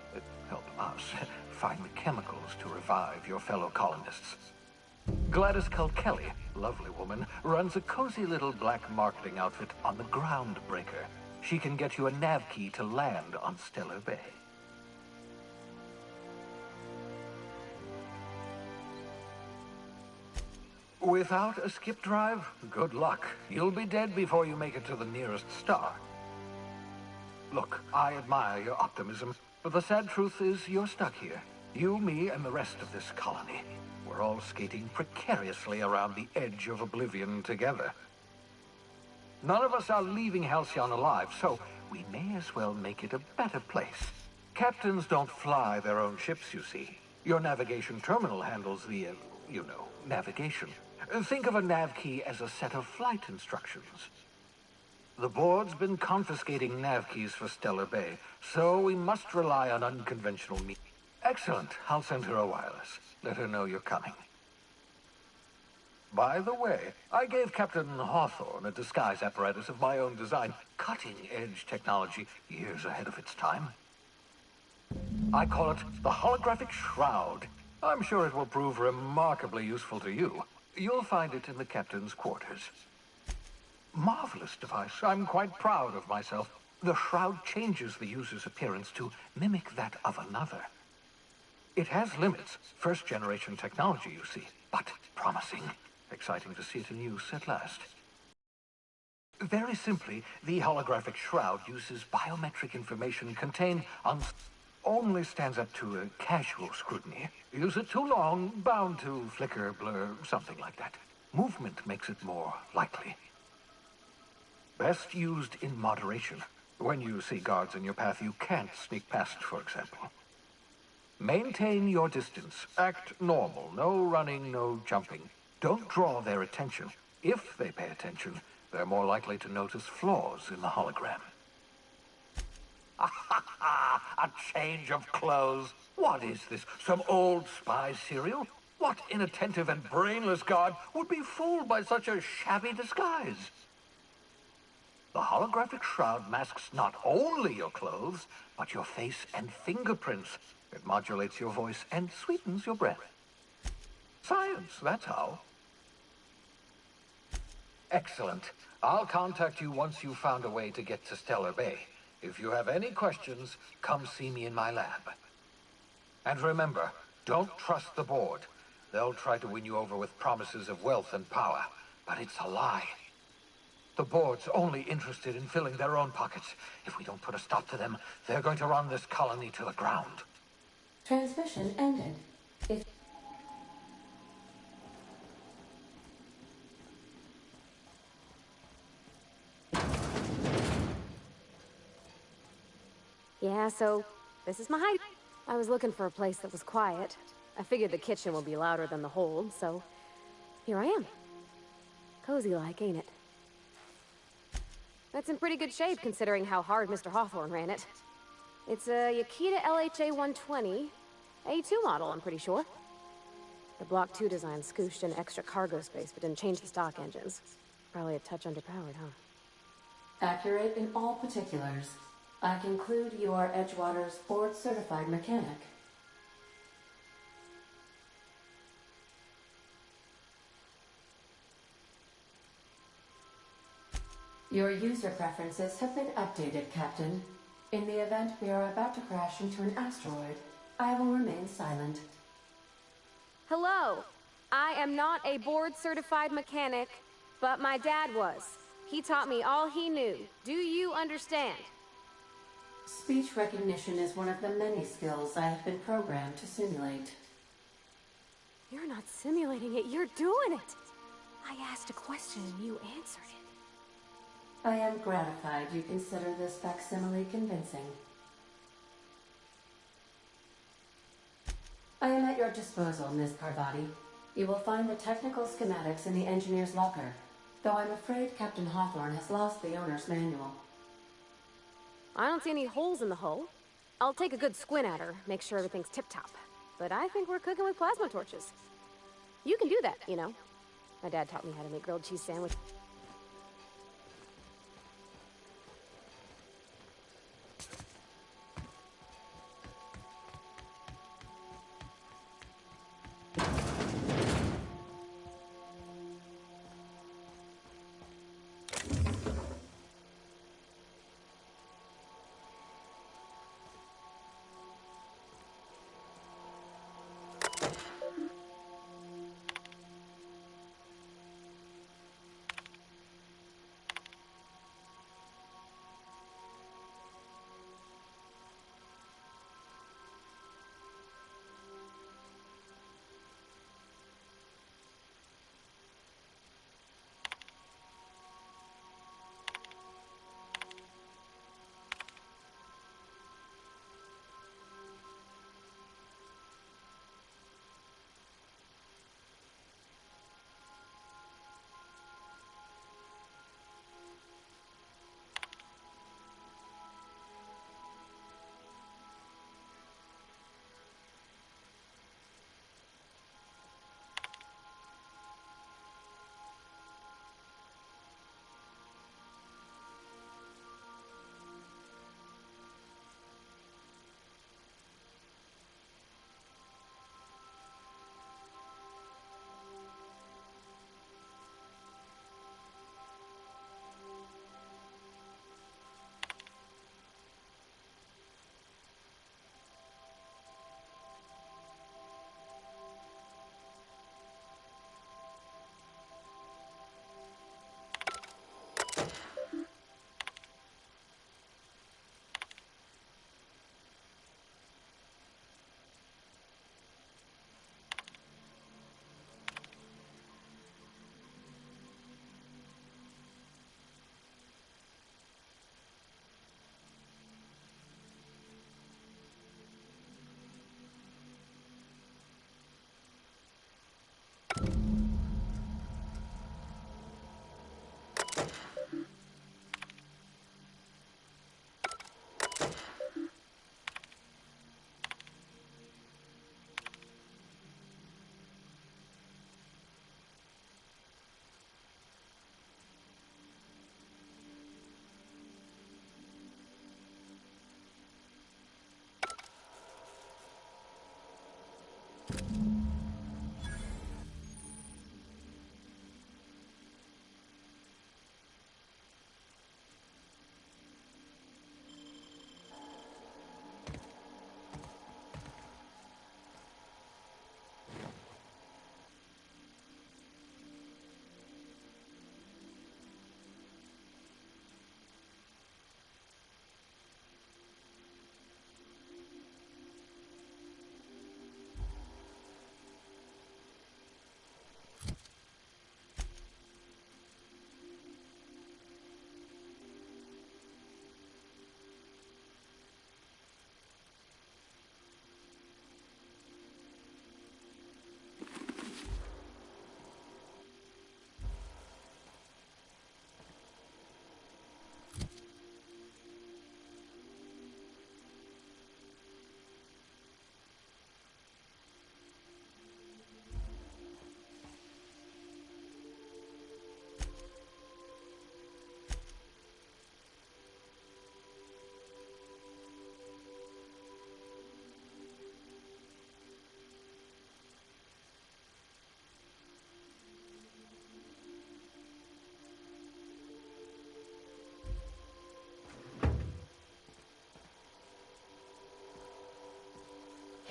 help us, find the chemicals to revive your fellow colonists. Gladys Culkelly, lovely woman, runs a cozy little black marketing outfit on the Groundbreaker. She can get you a nav key to land on Stellar Bay. Without a skip drive, good luck. You'll be dead before you make it to the nearest star. Look, I admire your optimism, but the sad truth is you're stuck here. You, me, and the rest of this colony. We're all skating precariously around the edge of oblivion together. None of us are leaving Halcyon alive, so we may as well make it a better place. Captains don't fly their own ships, you see. Your navigation terminal handles the, navigation. Think of a nav key as a set of flight instructions. The board's been confiscating nav keys for Stellar Bay, so we must rely on unconventional means. Excellent. I'll send her a wireless. Let her know you're coming. By the way, I gave Captain Hawthorne a disguise apparatus of my own design. Cutting-edge technology, years ahead of its time. I call it the Holographic Shroud. I'm sure it will prove remarkably useful to you. You'll find it in the captain's quarters. Marvelous device. I'm quite proud of myself. The shroud changes the user's appearance to mimic that of another. It has limits. First-generation technology, you see, but promising. Exciting to see it in use at last. Very simply, the holographic shroud uses biometric information contained on... only stands up to a casual scrutiny. Use it too long, bound to flicker, blur, something like that. Movement makes it more likely. Best used in moderation. When you see guards in your path you can't sneak past, for example. Maintain your distance. Act normal. No running, no jumping. Don't draw their attention. If they pay attention, they're more likely to notice flaws in the hologram. A change of clothes. What is this? Some old spy serial? What inattentive and brainless guard would be fooled by such a shabby disguise? The holographic shroud masks not only your clothes, but your face and fingerprints. It modulates your voice and sweetens your breath. Science, that's how. Excellent. I'll contact you once you've found a way to get to Stellar Bay. If you have any questions, come see me in my lab. And remember, don't trust the board. They'll try to win you over with promises of wealth and power, but it's a lie. The board's only interested in filling their own pockets. If we don't put a stop to them, they're going to run this colony to the ground. Transmission ended. If Yeah, so this is my hide. I was looking for a place that was quiet. I figured the kitchen would be louder than the hold, so here I am. Cozy-like, ain't it? That's in pretty good shape, considering how hard Mr. Hawthorne ran it. It's a Yakita LHA 120, A2 model, I'm pretty sure. The Block 2 design scooshed in extra cargo space, but didn't change the stock engines. Probably a touch underpowered, huh? accurate in all particulars, I conclude you are Edgewater's board-certified mechanic. Your user preferences have been updated, Captain. In the event we are about to crash into an asteroid, I will remain silent. Hello! I am not a board-certified mechanic, but my dad was. He taught me all he knew. Do you understand? Speech recognition is one of the many skills I have been programmed to simulate. You're not simulating it, you're doing it! I asked a question and you answered it. I am gratified you consider this facsimile convincing. I am at your disposal, Ms. Parvati. You will find the technical schematics in the engineer's locker, though I'm afraid Captain Hawthorne has lost the owner's manual. I don't see any holes in the hull. I'll take a good squint at her, make sure everything's tip-top. But I think we're cooking with plasma torches. You can do that, you know. My dad taught me how to make grilled cheese sandwiches.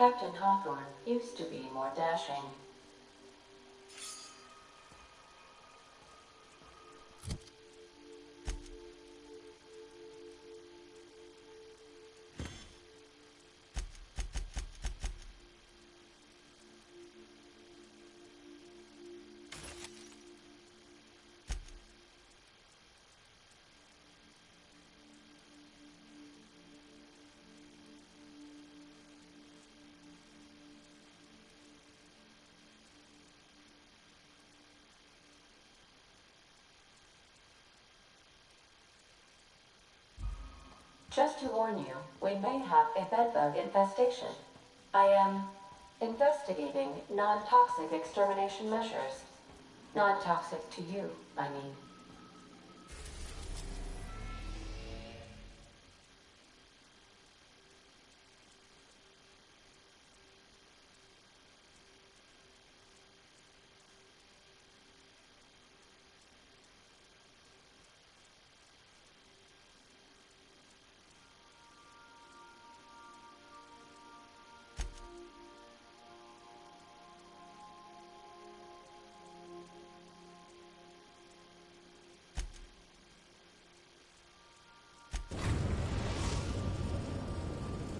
Captain Hawthorne used to be more dashing. Just to warn you, we may have a bedbug infestation. I am investigating non-toxic extermination measures. Non-toxic to you, I mean.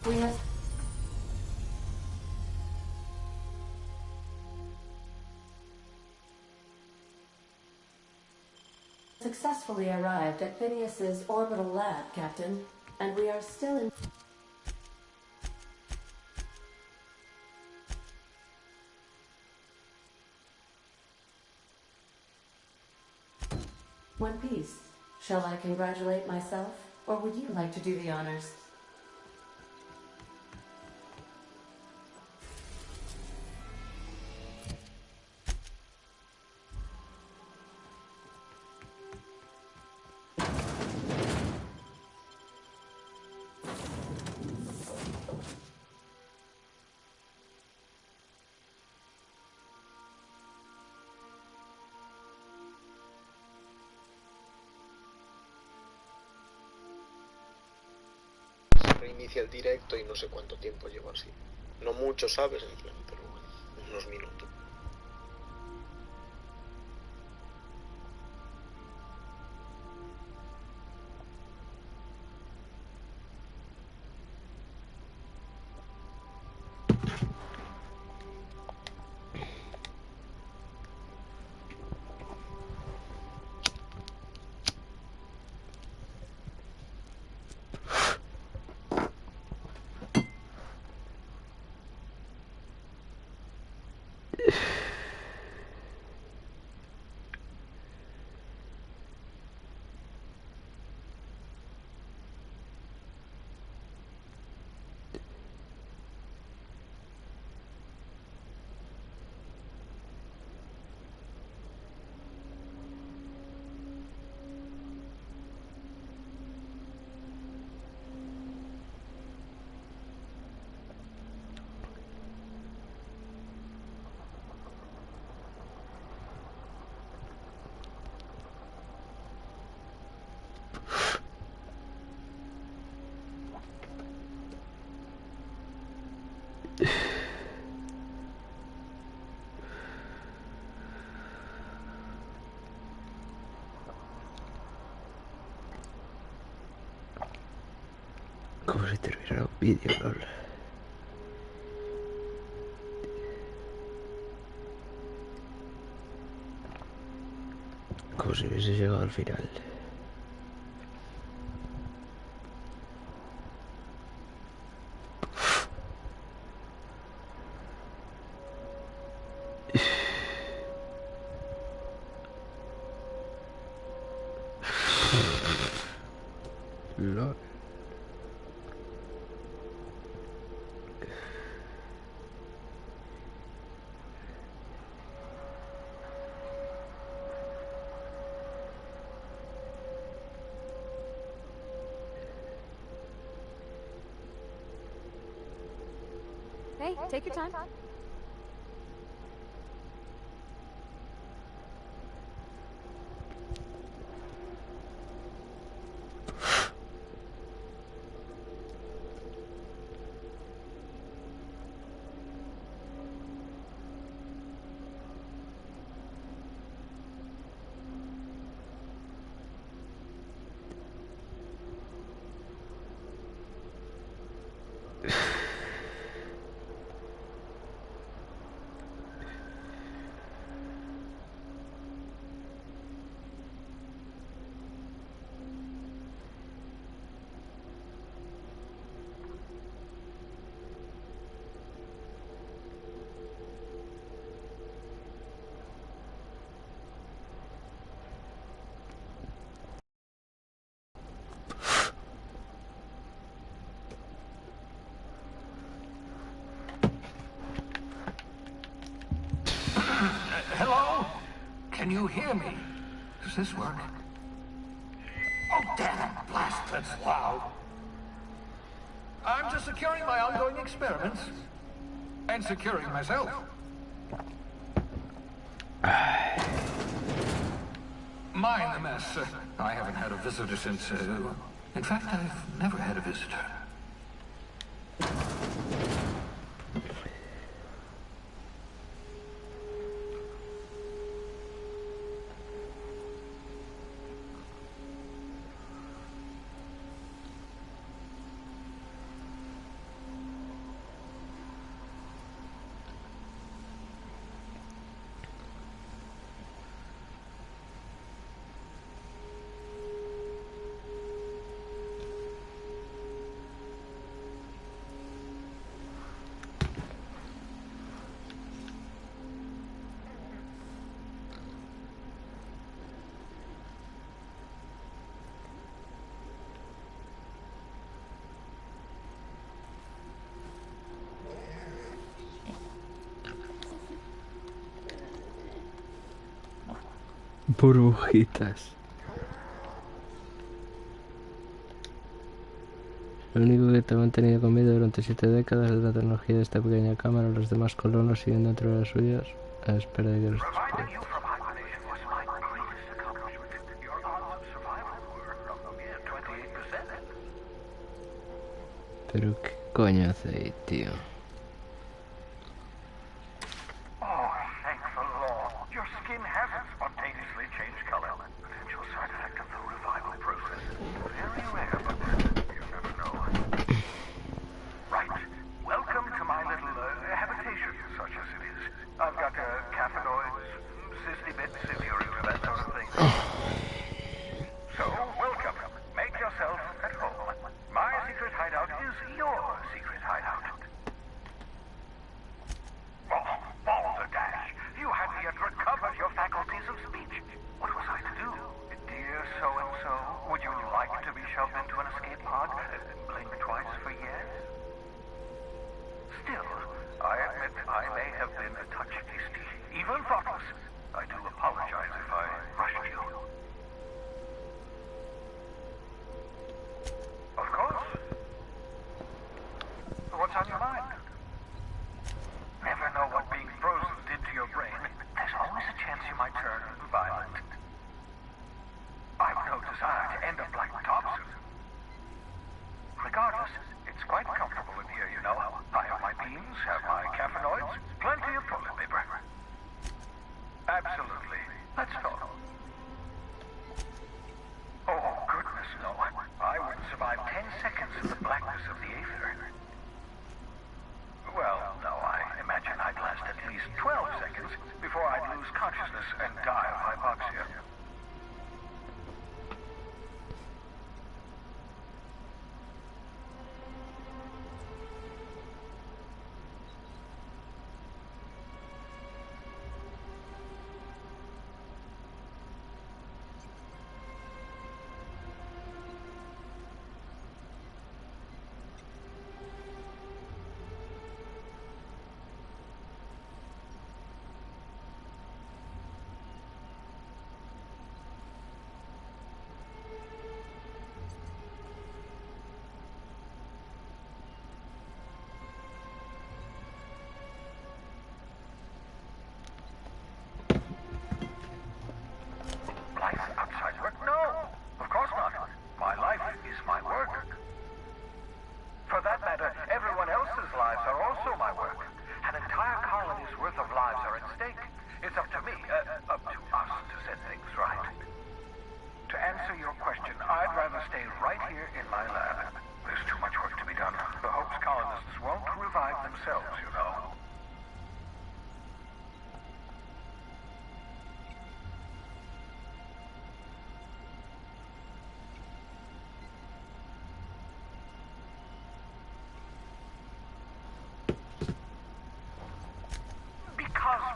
We have successfully arrived at Phineas's orbital lab, Captain, and we are still in... one piece. Shall I congratulate myself, or would you like to do the honors? Reinicia el directo y no sé cuánto tiempo llevo así. No mucho, ¿sabes? En plan, pero bueno, unos minutos. ¿Cómo se terminará un vídeo, lol? Como si hubiese llegado al final. Lol. Hey, take your time. can you hear me? Does this work? Oh, damn, blast, that's loud. I'm just securing my ongoing experiments. And securing myself. Mind the mess. I haven't had a visitor since, in fact, I've never had a visitor. Burbujitas. Lo único que te ha mantenido con vida durante 7 décadas es la tecnología de esta pequeña cámara. Los demás colonos siguen dentro de las suyas a espera de que los despierten. Pero qué coño hace ahí, tío.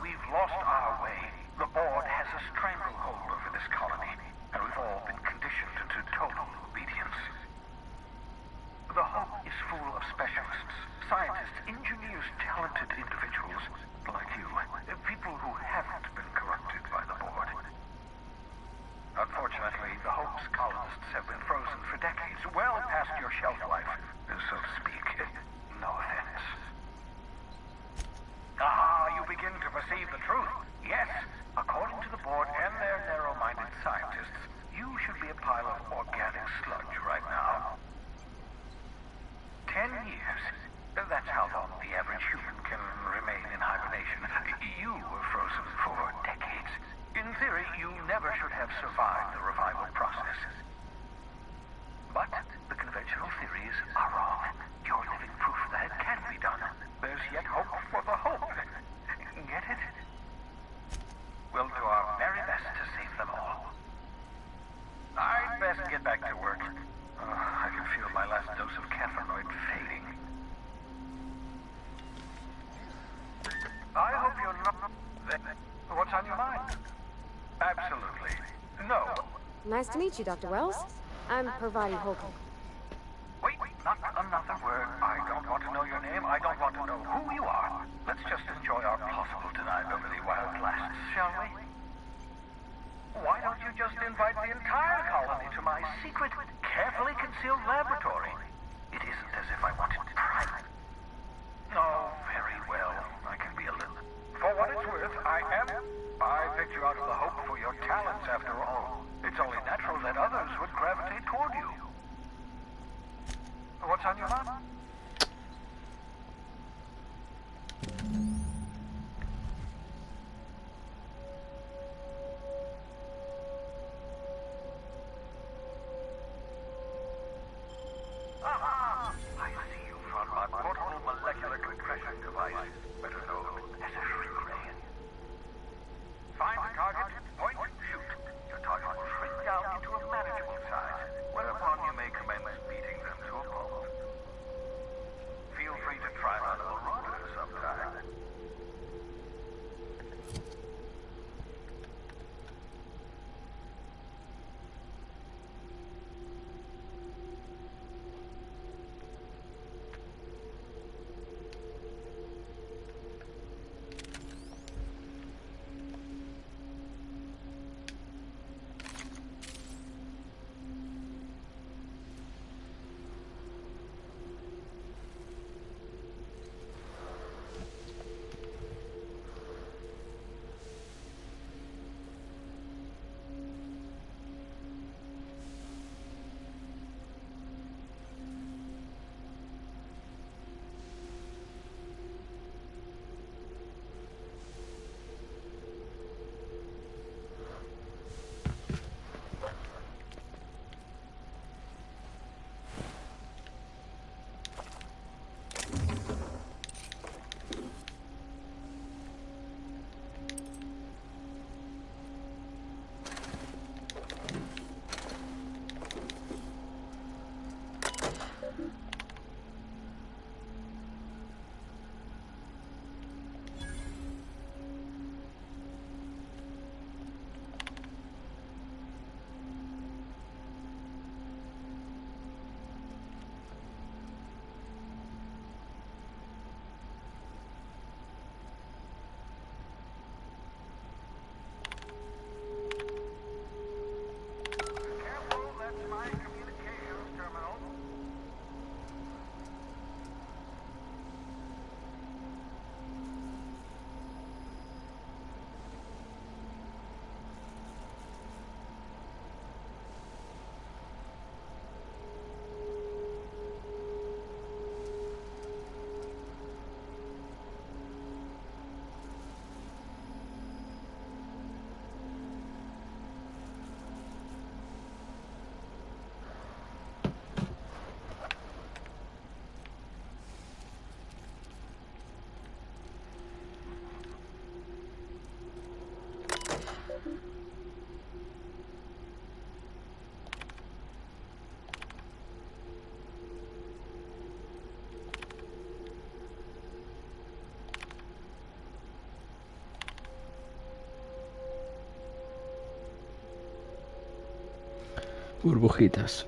We've lost our way. The board has a stranglehold over this colony, and we've all been conditioned to total obedience. The Hope is full of specialists, scientists, engineers, talented individuals like you, people who haven't been corrupted by the board. The Hope's colonists have been frozen for decades, well past your shelf life, so to speak. No offense. Ah, you begin to perceive the truth. Yes, according to the board and their narrow-minded scientists, you should be a pile of organic sludge right now. 10 years. That's how long the average human can remain in hibernation. You were frozen for decades. In theory, you never should have survived the revival process. But the conventional theories are wrong. You're living proof that it can be done. There's yet hope for the hope. Get it? We'll do our very best to save them all. I'd best get back to work. I can feel my last dose of caffeinoid fading. I hope you're not... What's on your mind? Absolutely. No. Nice to meet you, Dr. Wells. I'm Parvati Holcomb. Wait, not another word. I don't want to know your name. I don't want to know who you are. Let's just enjoy our possible deniability while it lasts, shall we? Why don't you just invite the entire colony to my secret, carefully concealed laboratory? It isn't as if I wanted private. Oh, very well. I can be a little... For what it's worth, I picked you out of the Hope for your talents, after all. It's only natural that others would gravitate toward you. What's on your mind? Aha! I see you from my portable molecular compression device, better known as a shrink ray. Find a target, point, shoot. Your target will shrink down into a manageable size, whereupon you may commence beating them to a pulp. Feel free to try on a Marauder sometime. Burbujitas.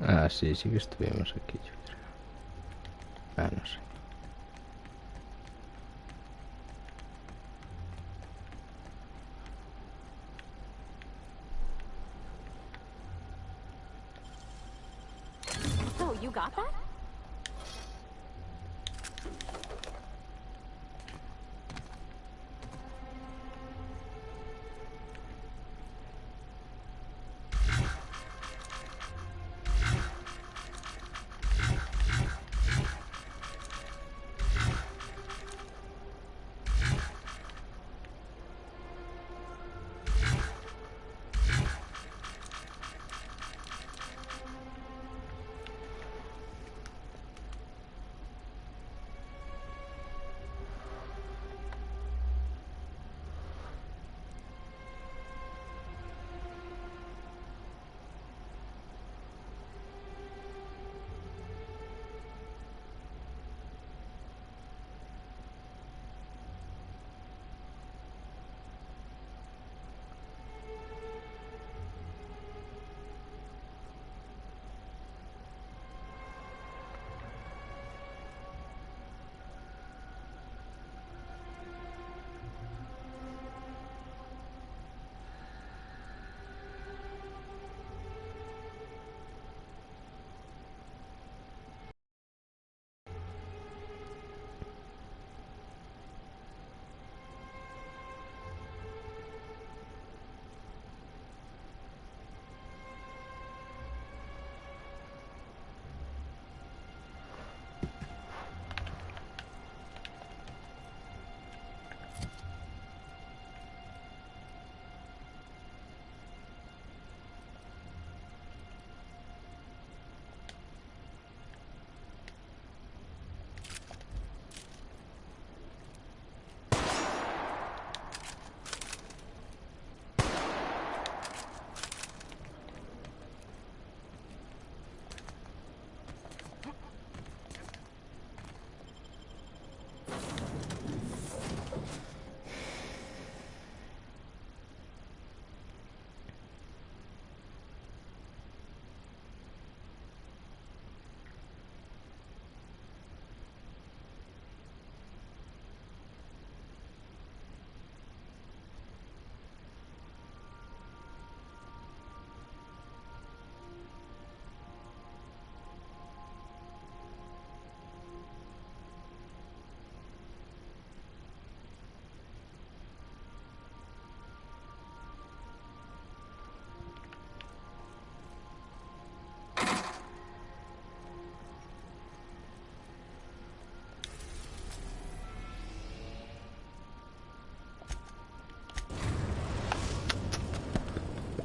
Ah, sí, sí que estuvimos aquí, yo creo. Ah, no sé. Oh, you got that?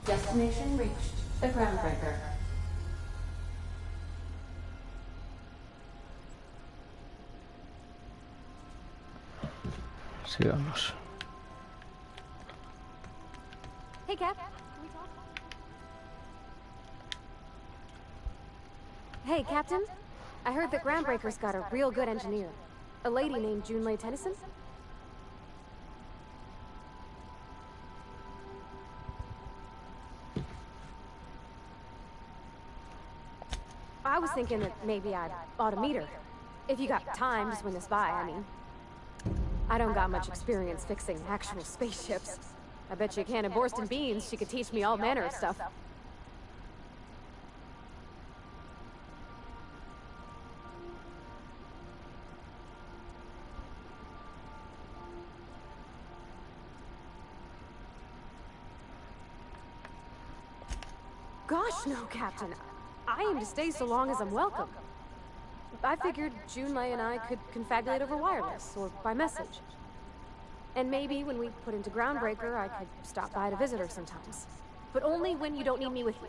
Destination reached. The Groundbreaker. Sigamos. Hey, Cap. Can we talk? Hey, Captain. I heard that Groundbreaker's got a real good engineer. A lady named Junlei Tennyson? I was thinking that maybe I ought to meet her. If you got time to swing this by, I mean. I don't got much experience fixing actual spaceships. I bet you a can of Borston beans she could teach me all manner of stuff. Gosh, no, Captain. I aim to stay so long as I'm welcome. I figured Junlei and I could confabulate over wireless, or by message. And maybe when we put into Groundbreaker, I could stop by to visit her sometimes. But only when you don't need me with you.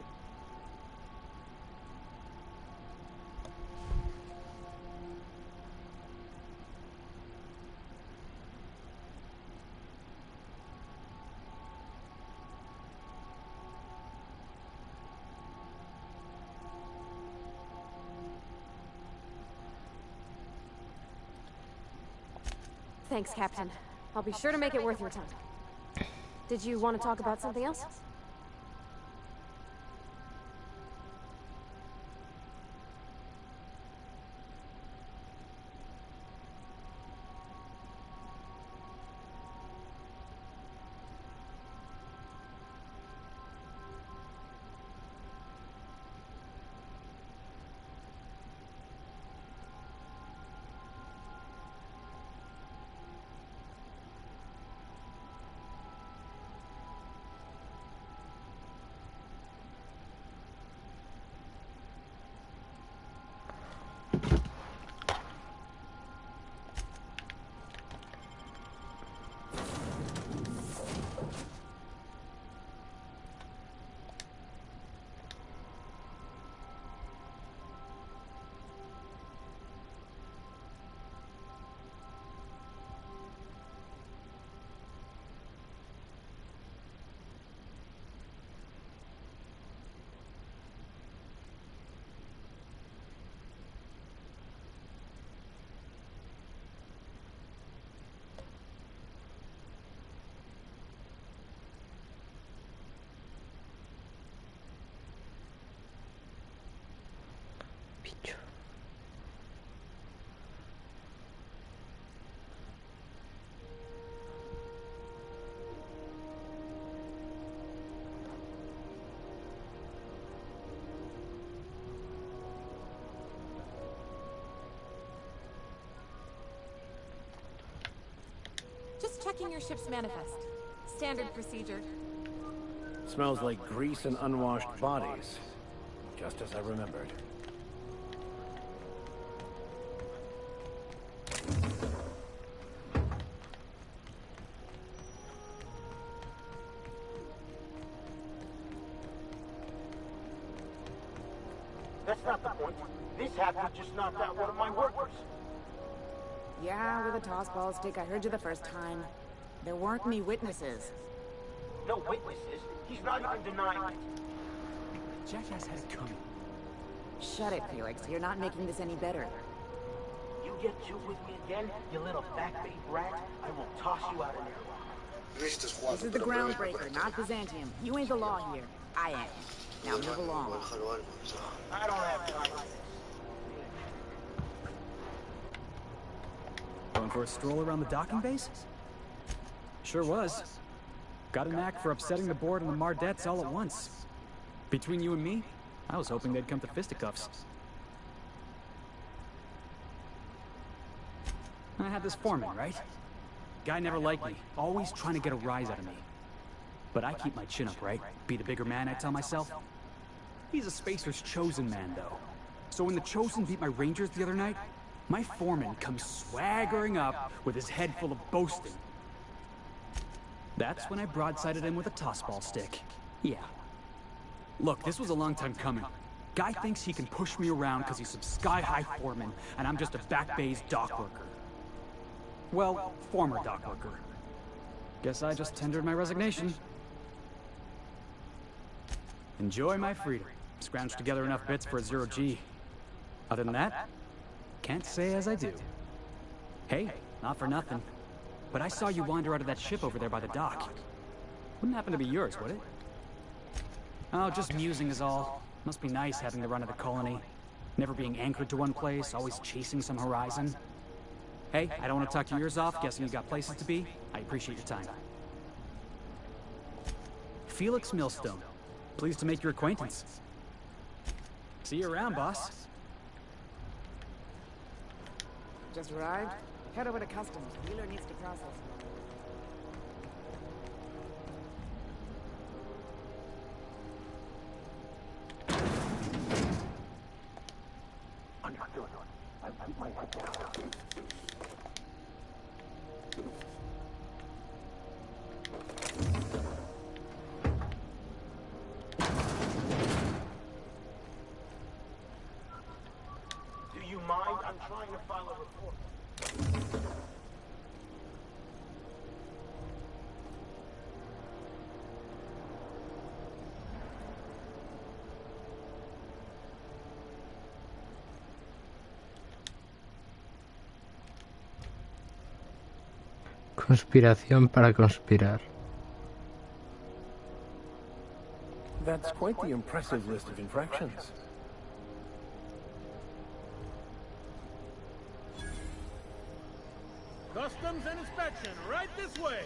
Thanks, Captain. I'll be sure to make it worth your time. Did you want to talk about something else? Just checking your ship's manifest. Standard procedure. Smells like grease and unwashed bodies. Just as I remembered. That's not the point. This hacker just knocked out one of my workers. Yeah, with a toss-ball stick. I heard you the first time. There weren't any witnesses. No witnesses? He's not even denying it. Jackass had it coming. Shut it, Felix. You're not making this any better. You get you with me again, you little backbait rat, I will toss you out of there. This is the Groundbreaker, not Byzantium. You ain't the law here. I am. Now move along. I don't have time. Going for a stroll around the docking base? Sure was. Got a knack for upsetting the board and the Mardettes all at once. Between you and me, I was hoping they'd come to fisticuffs. I had this foreman, right? Guy never liked me, always trying to get a rise out of me. But I keep my chin up, right? Be the bigger man, I tell myself. He's a Spacer's chosen man, though. So when the Chosen beat my Rangers the other night, my foreman comes swaggering up with his head full of boasting. That's when I broadsided him with a tossball stick. Yeah. Look, this was a long time coming. Guy thinks he can push me around because he's some sky-high foreman, and I'm just a back bay's dock worker. Well, former dock worker. Guess I just tendered my resignation. Enjoy my freedom. Scrounged together enough bits for a 0G. Other than that, can't say as I do. Hey, not for nothing, but I saw you wander out of that ship over there by the dock. Wouldn't happen to be yours, would it? Oh, just musing is all. Must be nice having the run of the colony. Never being anchored to one place, always chasing some horizon. Hey, I don't want to talk your ears off, guessing you got places to be. I appreciate your time. Felix Millstone. Pleased to make your acquaintance. See you around, boss. Just arrived? Head over to customs. Dealer needs to process. Understood. I'll keep my head down. Do you mind? I'm trying to file a report. Conspiración para conspirar. That's quite the impressive list of infractions. Customs and inspection, right this way.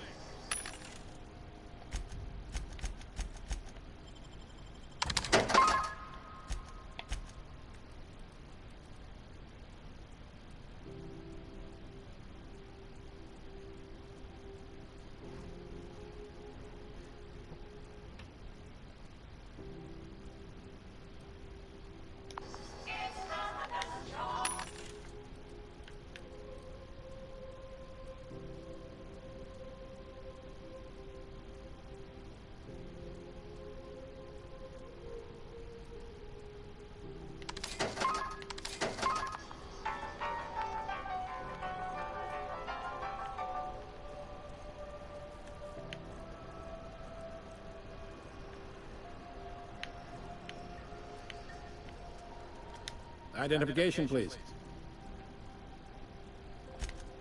Identification, please.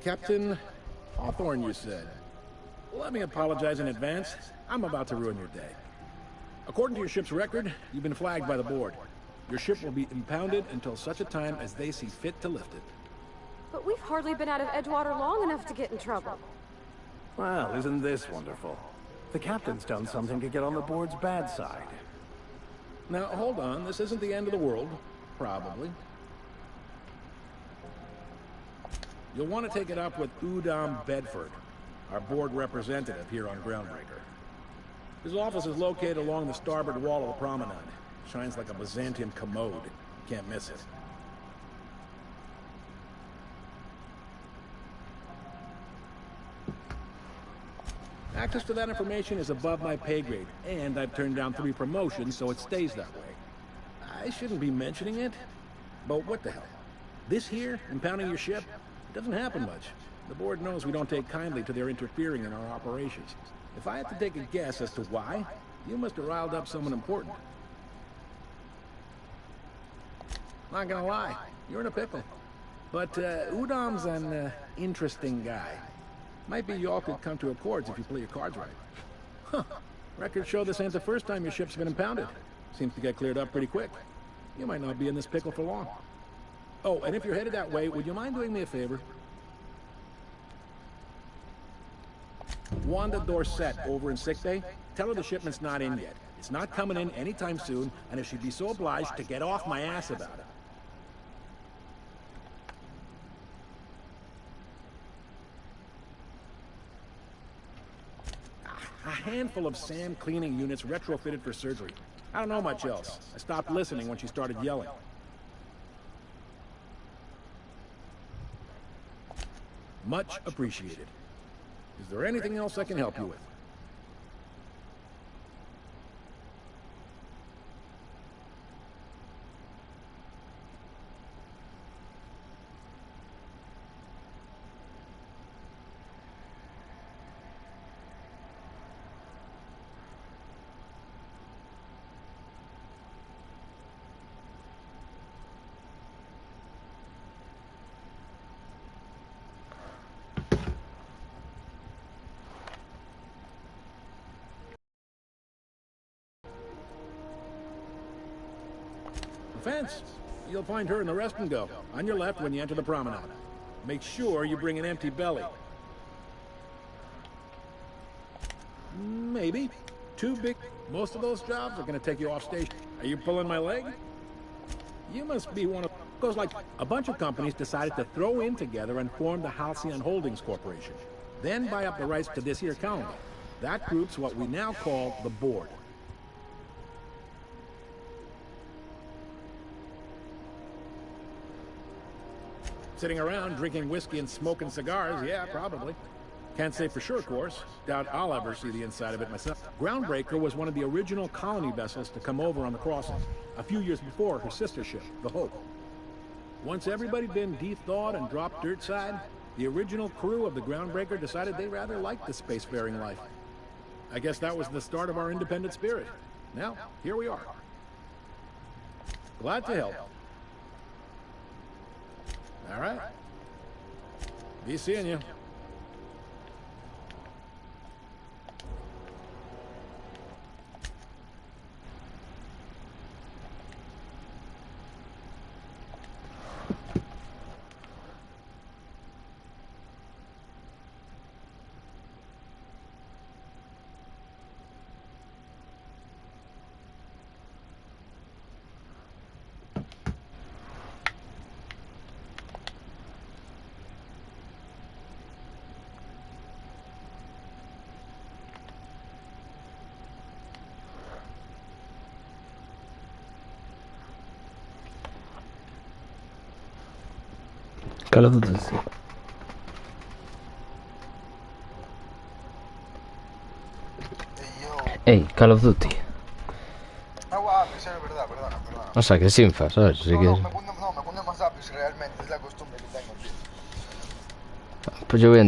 Captain Hawthorne, you said. Let me apologize in advance. I'm about to ruin your day. According to your ship's record, you've been flagged by the board. Your ship will be impounded until such a time as they see fit to lift it. But we've hardly been out of Edgewater long enough to get in trouble. Well, isn't this wonderful? The captain's done something to get on the board's bad side. Now, hold on. This isn't the end of the world. Probably. You'll want to take it up with Udom Bedford, our board representative here on Groundbreaker. His office is located along the starboard wall of the promenade. Shines like a Byzantium commode. Can't miss it. Access to that information is above my pay grade, and I've turned down 3 promotions, so it stays that way. I shouldn't be mentioning it, but what the hell? This here, impounding your ship, it doesn't happen much. The board knows we don't take kindly to their interfering in our operations. If I had to take a guess as to why, you must have riled up someone important. Not gonna lie, you're in a pickle. But Udom's an interesting guy. Might be y'all could come to accords if you play your cards right. Huh. Records show this ain't the first time your ship's been impounded. Seems to get cleared up pretty quick. You might not be in this pickle for long. Oh, and if you're headed that way, would you mind doing me a favor? Wanda Dorset over in sickbay, tell her the shipment's not in yet. It's not coming in anytime soon, and if she'd be so obliged to get off my ass about it. A handful of SAM cleaning units retrofitted for surgery. I don't know much else. I stopped listening when she started yelling. Much appreciated. Is there anything else I can help you with? Fence. You'll find her in the rest and go, on your left when you enter the promenade. Make sure you bring an empty belly. Maybe. Too big. Most of those jobs are going to take you off station. Are you pulling my leg? You must be one of... Goes like a bunch of companies decided to throw in together and form the Halcyon Holdings Corporation. Then buy up the rights to this here colony. That group's what we now call the board. Sitting around drinking whiskey and smoking cigars, yeah, probably. Can't say for sure, of course. Doubt I'll ever see the inside of it myself. Groundbreaker was one of the original colony vessels to come over on the crossing, a few years before her sister ship, the Hope. Once everybody'd been de-thawed and dropped dirt side, the original crew of the Groundbreaker decided they rather liked the spacefaring life. I guess that was the start of our independent spirit. Now, here we are. Glad to help. All right. Be seeing you. Call of Duty. Ehi, Call of Duty. No, guarda, perdona. O sea, que sinfa, ¿sabes? Sí que... No, me cunde más rápido, realmente, es la costumbre que tengo, tío. Pues yo voy a